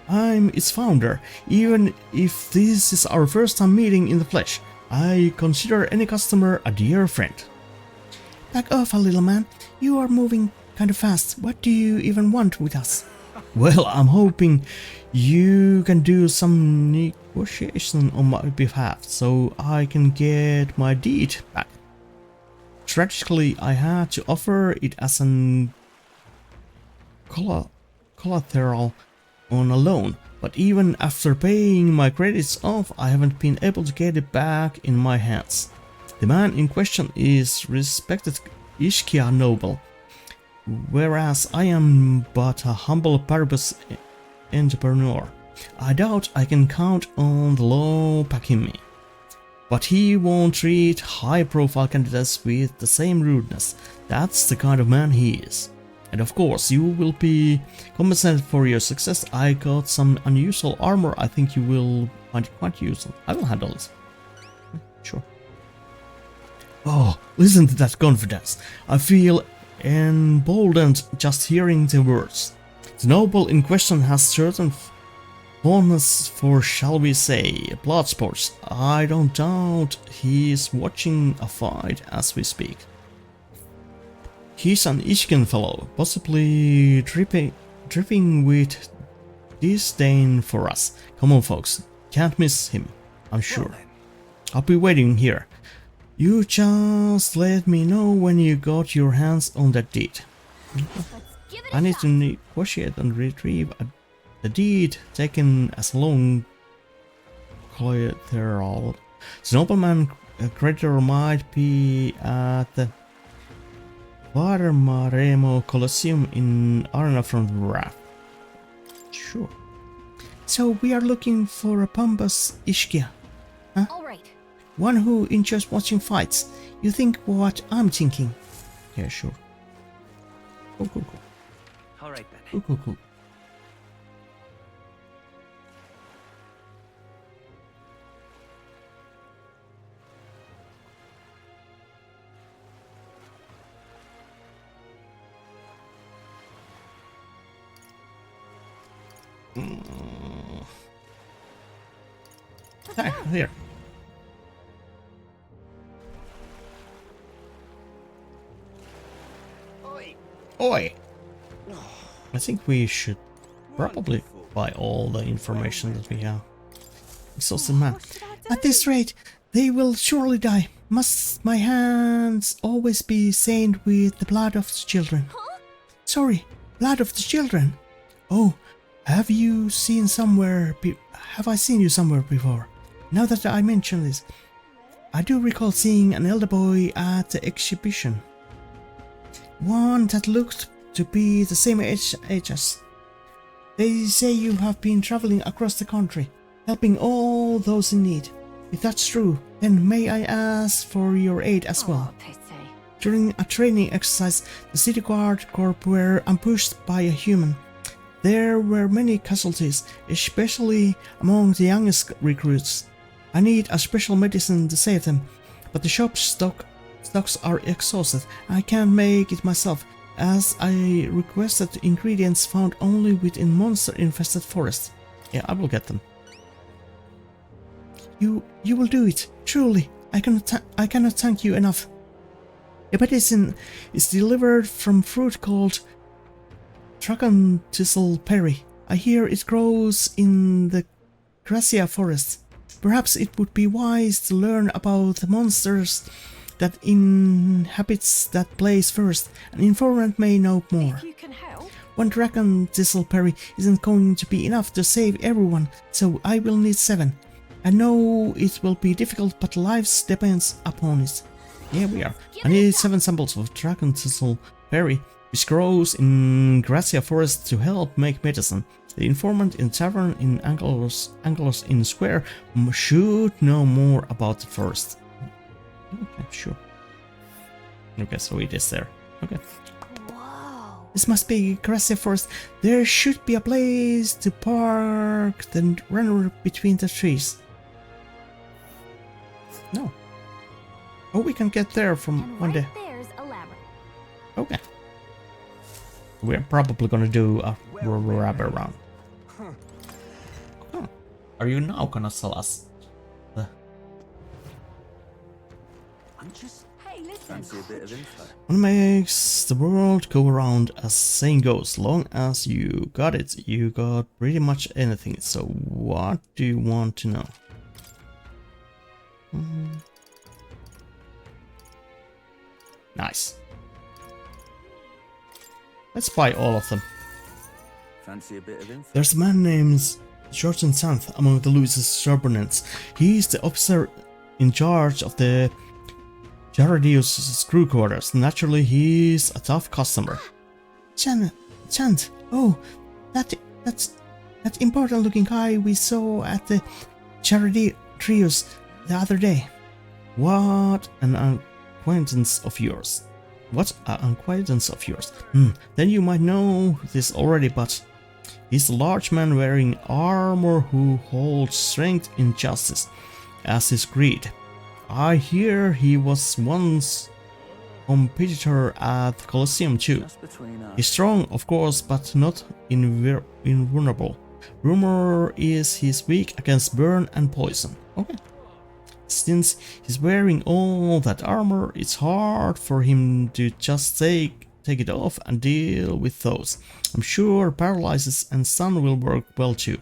I'm its founder. Even if this is our first time meeting in the flesh, I consider any customer a dear friend. Back off a little man. You are moving kind of fast. What do you even want with us? Well, I'm hoping you can do some negotiation on my behalf so I can get my deed back. Tragically, I had to offer it as an collateral on a loan, but even after paying my credits off, I haven't been able to get it back in my hands. The man in question is respected Ishkia noble, whereas I am but a humble purpose entrepreneur. I doubt I can count on the law backing me. But he won't treat high-profile candidates with the same rudeness. That's the kind of man he is. And of course, you will be compensated for your success. I got some unusual armor. I think you will find it quite useful. I will handle it. Sure. Oh, listen to that confidence. I feel emboldened just hearing the words. The noble in question has certain fondness for, shall we say, blood sports. I don't doubt he is watching a fight as we speak. He's an Ishkin fellow, possibly dripping with disdain for us. Come on folks, can't miss him, I'm sure. I'll be waiting here. You just let me know when you got your hands on that deed. I need to negotiate and retrieve the deed taken as a loan collateral. The nobleman creditor might be at the Varmaremo Colosseum in Arena from Wrath. Sure. So we are looking for a Pompous Ishkia, huh? All right. One who enjoys watching fights. You think what I'm thinking? Yeah, sure. Cool. All right then. Cool. Here. Oi! I think we should probably buy all the information that we have. Exhausted man. At this rate, they will surely die. Must my hands always be stained with the blood of the children? Sorry, blood of the children. Oh, have I seen you somewhere before? Now that I mention this, I do recall seeing an elder boy at the exhibition. One that looked to be the same age as. They say you have been traveling across the country, helping all those in need. If that's true, then may I ask for your aid as well? During a training exercise, the City Guard Corps were ambushed by a human. There were many casualties, especially among the youngest recruits. I need a special medicine to save them, but the shop's stocks are exhausted. I can't make it myself, as I requested ingredients found only within monster-infested forests. Yeah, I will get them. You will do it, truly. I cannot thank you enough. A medicine is delivered from fruit called Dragon Thistle Berry. I hear it grows in the Gracia forest. Perhaps it would be wise to learn about the monsters that inhabits that place first. An informant may know more. If you can help. One Dragon Thistle Berry isn't going to be enough to save everyone, so I will need 7. I know it will be difficult, but lives depends upon it. Here we are. I need 7 samples of Dragon Thistle Berry, which grows in Gracia forest to help make medicine. The informant in tavern in Angelos in Square should know more about the forest. Okay, sure. Okay, so it is there. Okay. Whoa. This must be Gracia forest. There should be a place to park the runner between the trees. No. Oh, we can get there from And one day. there's a labyrinth. Okay. We're probably gonna do a rubber round. Huh. Are you now gonna sell us the... I'm just Hey, listen. fancy a bit of info. What makes the world go around, as saying goes. Long as you got it, you got pretty much anything. So what do you want to know? Nice. Let's buy all of them. Fancy a bit of info. There's a man named Jordan Santh among the Louis's subordinates. He's the officer in charge of the Jaradius crew quarters. Naturally, he's a tough customer. Chant. Oh, that's that important looking guy we saw at the Jaradius the other day. What an acquaintance of yours. Then you might know this already, but he's a large man wearing armor who holds strength in justice as his creed. I hear he was once competitor at the Colosseum too. Just between us. He's strong, of course, but not invulnerable. Rumor is he's weak against burn and poison. Okay. Since he's wearing all that armor, it's hard for him to just take it off and deal with those. I'm sure paralysis and stun will work well too.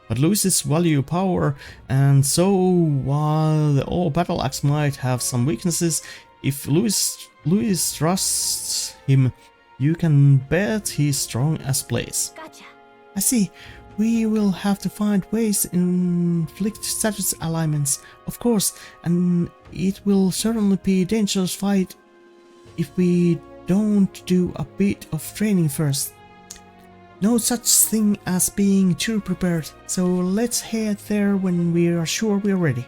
But Louis's value power, and so while the old battle axe might have some weaknesses, if Louis trusts him, you can bet he's strong as blaze. Gotcha. I see. we will have to find ways to inflict status alignments, of course, and it will certainly be a dangerous fight if we don't do a bit of training first. No such thing as being too prepared, so let's head there when we are sure we are ready.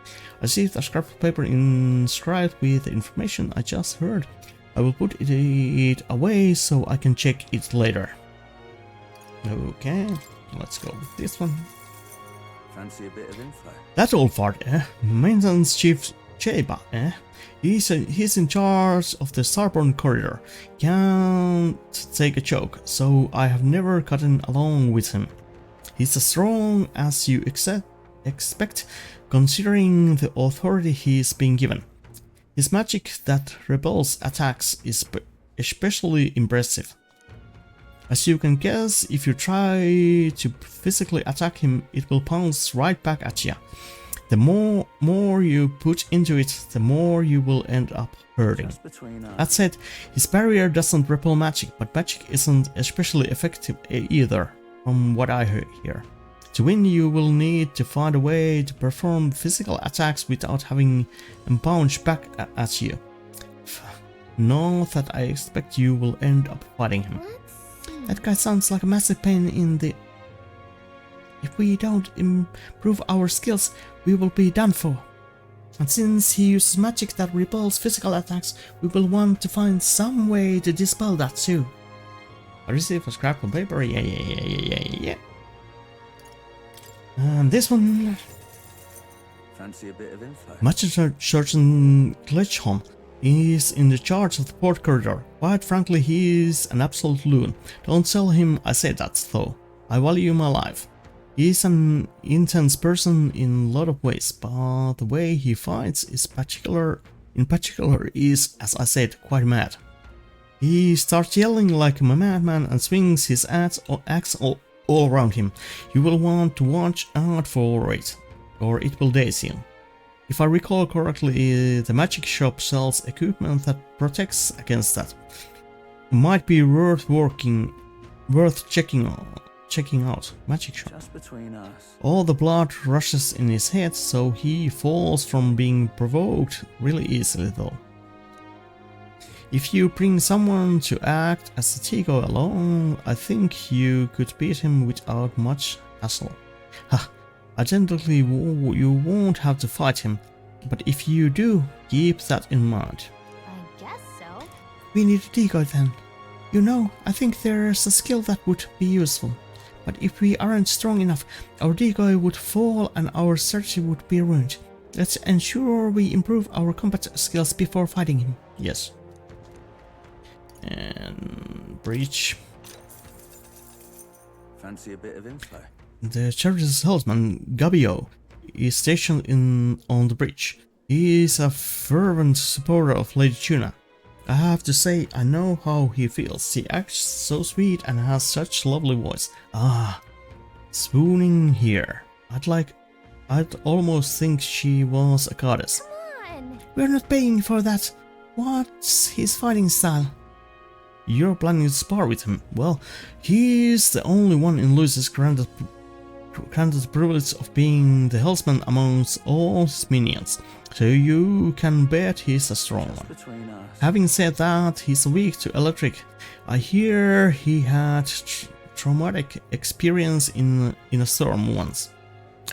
I received a scrap of paper inscribed with the information I just heard. I will put it away so I can check it later. Okay, let's go with this one. Fancy a bit of info? That old fart, eh? Maintenance Chief Cheba, eh? He's in charge of the starboard corridor. Can't take a joke, so I have never gotten along with him. He's as strong as you expect, considering the authority he's been given. His magic that repels attacks is especially impressive. As you can guess, if you try to physically attack him, it will bounce right back at you. The more you put into it, the more you will end up hurting. That said, his barrier doesn't repel magic, but magic isn't especially effective either, from what I hear. To win, you will need to find a way to perform physical attacks without having them bounce back at you. Not that I expect you will end up fighting him. That guy sounds like a massive pain in the... If we don't improve our skills, we will be done for. And since he uses magic that repels physical attacks, we will want to find some way to dispel that too. I received a scrap of paper, yeah. And this one... Fancy a bit of info? Magistrate Sergeant Glitchholm is in the charge of the port corridor. Quite frankly, he is an absolute loon. Don't tell him I said that, though. I value my life. He is an intense person in a lot of ways, but the way he fights is in particular is, as I said, quite mad. He starts yelling like a madman and swings his axe all around him. You will want to watch out for it, or it will daze you. If I recall correctly, the magic shop sells equipment that protects against that. It might be worth checking out. Magic shop. Just between us. All the blood rushes in his head, so he falls from being provoked really easily though. If you bring someone to act as a Tigo alone, I think you could beat him without much hassle. Ha! Identically, you won't have to fight him, but if you do, keep that in mind. I guess so. We need a Tigo then. You know, I think there's a skill that would be useful. But if we aren't strong enough, our decoy would fall and our strategy would be ruined. Let's ensure we improve our combat skills before fighting him. Yes. And breach. Fancy a bit of info? The charity's salesman, Gabio, is stationed on the bridge. He is a fervent supporter of Lady Tuna. I have to say, I know how he feels. He acts so sweet and has such lovely voice. Ah, swooning here. I'd almost think she was a goddess. Come on! We're not paying for that. What's his fighting style? You're planning to spar with him. Well, he's the only one in Luis's granted privilege of being the helmsman amongst all his minions, so you can bet he's a strong one. Having said that, he's weak to electric. I hear he had traumatic experience in a storm once.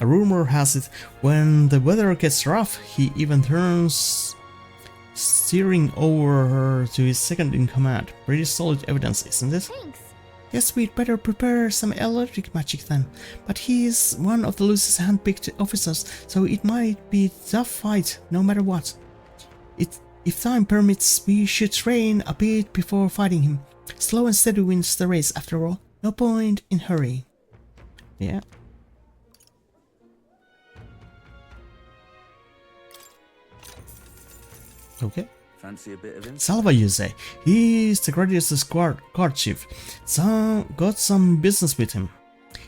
A rumor has it, when the weather gets rough, he even turns steering over to his second in command. Pretty solid evidence, isn't it? Thanks. Guess we'd better prepare some electric magic then. But he is one of the Luis's handpicked officers, so it might be a tough fight, no matter what. If time permits, we should train a bit before fighting him. Slow and steady wins the race, after all. No point in hurrying. Yeah. Okay. Fancy a bit of info? Salva, you say? He's the greatest guard chief. Got some business with him.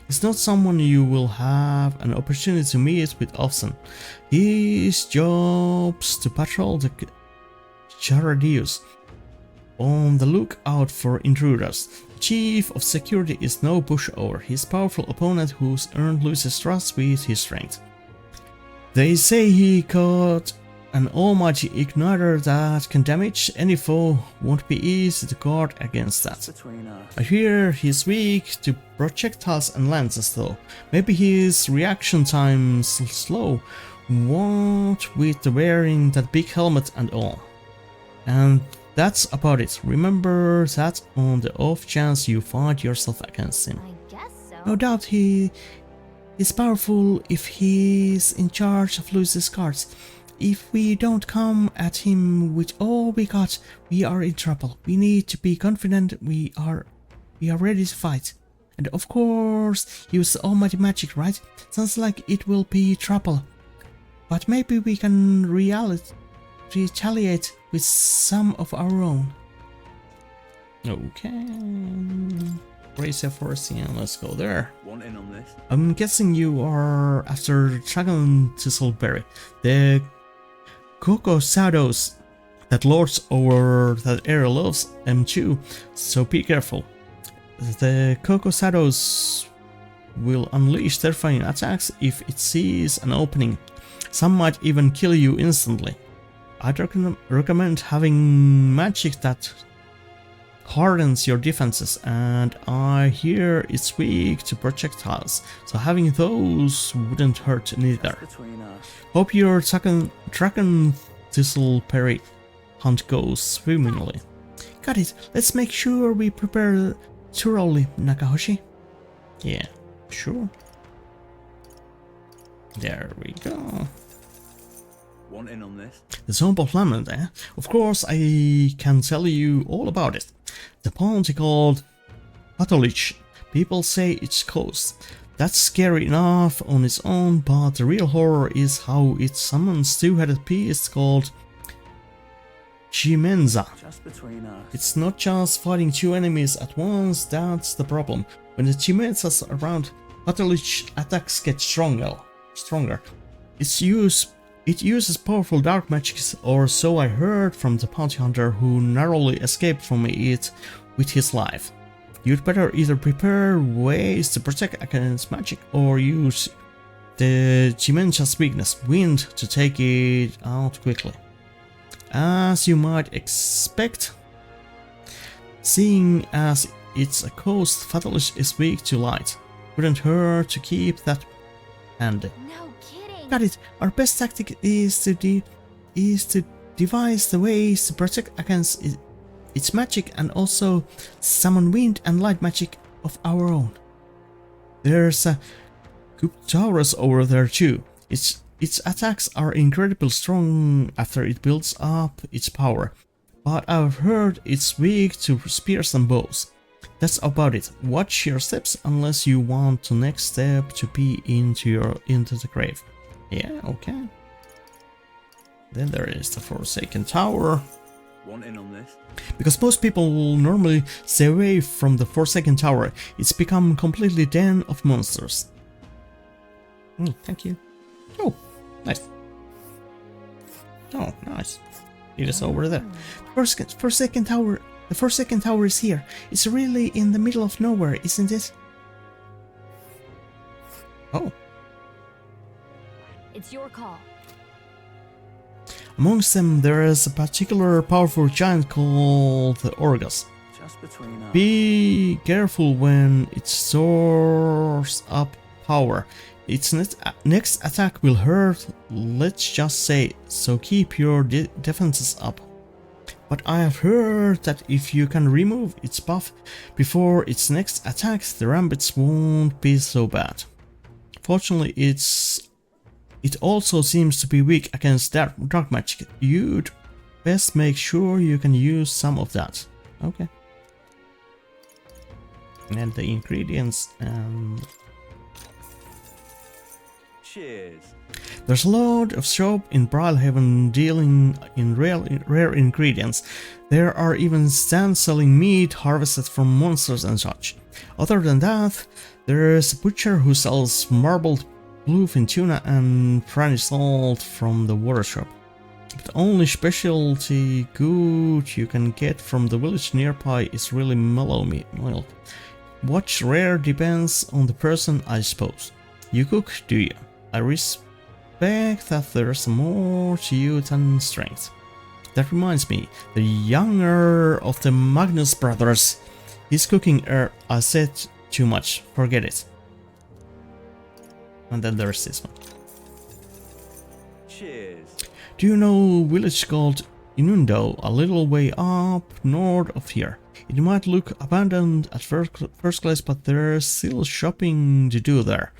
He's not someone you will have an opportunity to meet with often. His job's to patrol the Charadius. on the lookout for intruders. Chief of Security is no pushover. He's a powerful opponent who's earned Luis's trust with his strength. They say he caught an almighty igniter that can damage any foe. Won't be easy to guard against that. I hear he's weak to projectiles and lances though. Maybe his reaction time's slow. What with the wearing that big helmet and all. And that's about it. Remember that on the off chance you find yourself against him. I guess so. No doubt he is powerful if he's in charge of Luis's guards. If we don't come at him with all we got, we are in trouble. We need to be confident we are ready to fight. And of course, use the almighty magic, right? Sounds like it will be trouble. But maybe we can retaliate with some of our own. Okay. Raise your force, yeah, let's go there. Want in on this? I'm guessing you are after Dragon Thistleberry, the Cocoa Shadows that lords over that area loves M2, so be careful. The Cocoa Shadows will unleash terrifying attacks if it sees an opening. Some might even kill you instantly. I'd recommend having magic that hardens your defenses, and I hear it's weak to projectiles, so having those wouldn't hurt neither. Hope your Dragon Thistleberry hunt goes swimmingly. Got it. Let's make sure we prepare thoroughly, Nakahoshi. Yeah, sure. There we go. Want in on this? The Swamp of Lament, eh? Of course, I can tell you all about it. The bounty called Patolich. People say it's cursed. That's scary enough on its own, but the real horror is how it summons two-headed beast called Chimenza. Just between us. It's not just fighting two enemies at once, that's the problem. When the Chimenza's around, Patolich attacks get stronger. It uses powerful dark magics, or so I heard from the bounty hunter who narrowly escaped from it with his life. You'd better either prepare ways to protect against magic or use the Chimenza's weakness, wind, to take it out quickly. As you might expect, seeing as it's a coast, Patolich is weak to light. Wouldn't hurt to keep that handy. No kidding. Got it. Our best tactic is to devise the ways to protect against its magic and also summon wind and light magic of our own. There's a Cuptaurus over there too. Its attacks are incredibly strong after it builds up its power, but I've heard it's weak to spears and bows. That's about it. Watch your steps unless you want the next step to be into the grave. Yeah, okay. Then there is the Forsaken Tower. Want in on this? Because most people will normally stay away from the Forsaken Tower. It's become completely den of monsters. Thank you. Oh, nice. Oh, nice. It is over there. The Forsaken Tower is here. It's really in the middle of nowhere, isn't it? Oh. It's your call. Amongst them, there is a particular powerful giant called the Orgus. Just between us. Be careful when it stores up power. Its next attack will hurt, let's just say, so keep your defenses up. But I have heard that if you can remove its buff before its next attacks, the Rampage won't be so bad. Fortunately, it also seems to be weak against dark magic. You'd best make sure you can use some of that. Okay. And the ingredients and... Cheers. There's a lot of shop in Brilehaven dealing in rare ingredients. There are even stands selling meat harvested from monsters and such. Other than that, there's a butcher who sells marbled bluefin tuna and Franny salt from the water shop. The only specialty good you can get from the village nearby is really mellow milk. What's rare depends on the person, I suppose. You cook, do you? I respect that there's more to you than strength. That reminds me, the younger of the Magnus brothers, his cooking I said too much, forget it. And then there's this one. Cheers. Do you know a village called Inundo, a little way up north of here? It might look abandoned at first glance, but there's still shopping to do there.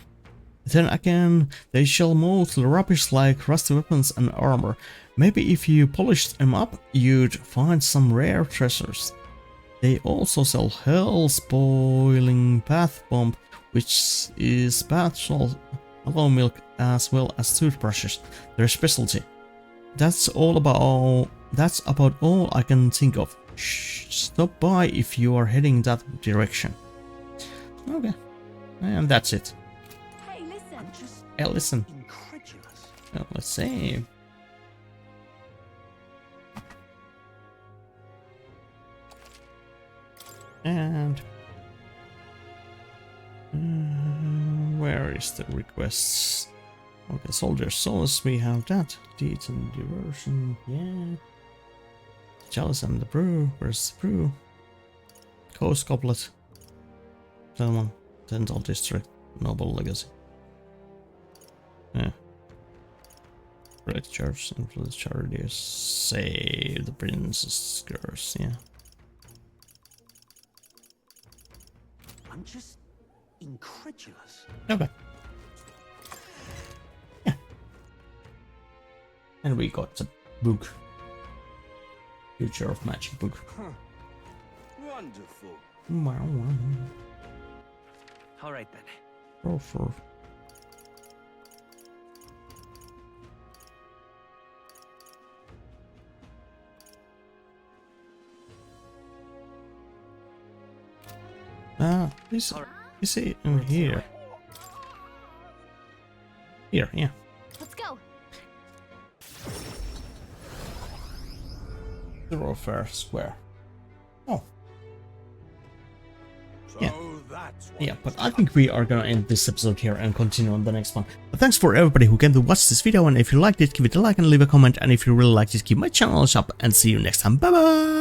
Then again, they sell mostly rubbish like rusty weapons and armor. Maybe if you polished them up, you'd find some rare treasures. They also sell hell's boiling bath bomb, which is bath salt, aloe milk, as well as toothbrushes. Their specialty. That's about all I can think of. Shh, stop by if you are heading that direction. Okay, and that's it. Hey, listen. Hey, listen. Incredulous. Well, let's see. And where is the requests? Okay, soldier souls, we have that. Deeds and diversion, yeah. Chalice and the brew, where's the brew? Coast Goblet. Someone. Dental District, Noble Legacy. Yeah. Red Church, Influence Charities, Save the Princess Curse, yeah. I'm just incredulous. Okay. Yeah. And we got the book. Future of Magic book. Wonderful. All right then. Oh, sure. Is it in here? Here, yeah. Let's go. Thoroughfare Square. Oh. So Yeah. that's what Yeah, but I think we are gonna end this episode here and continue on the next one. But thanks for everybody who came to watch this video, and if you liked it, give it a like and leave a comment, and if you really liked it, keep my channel up, and see you next time. Bye bye!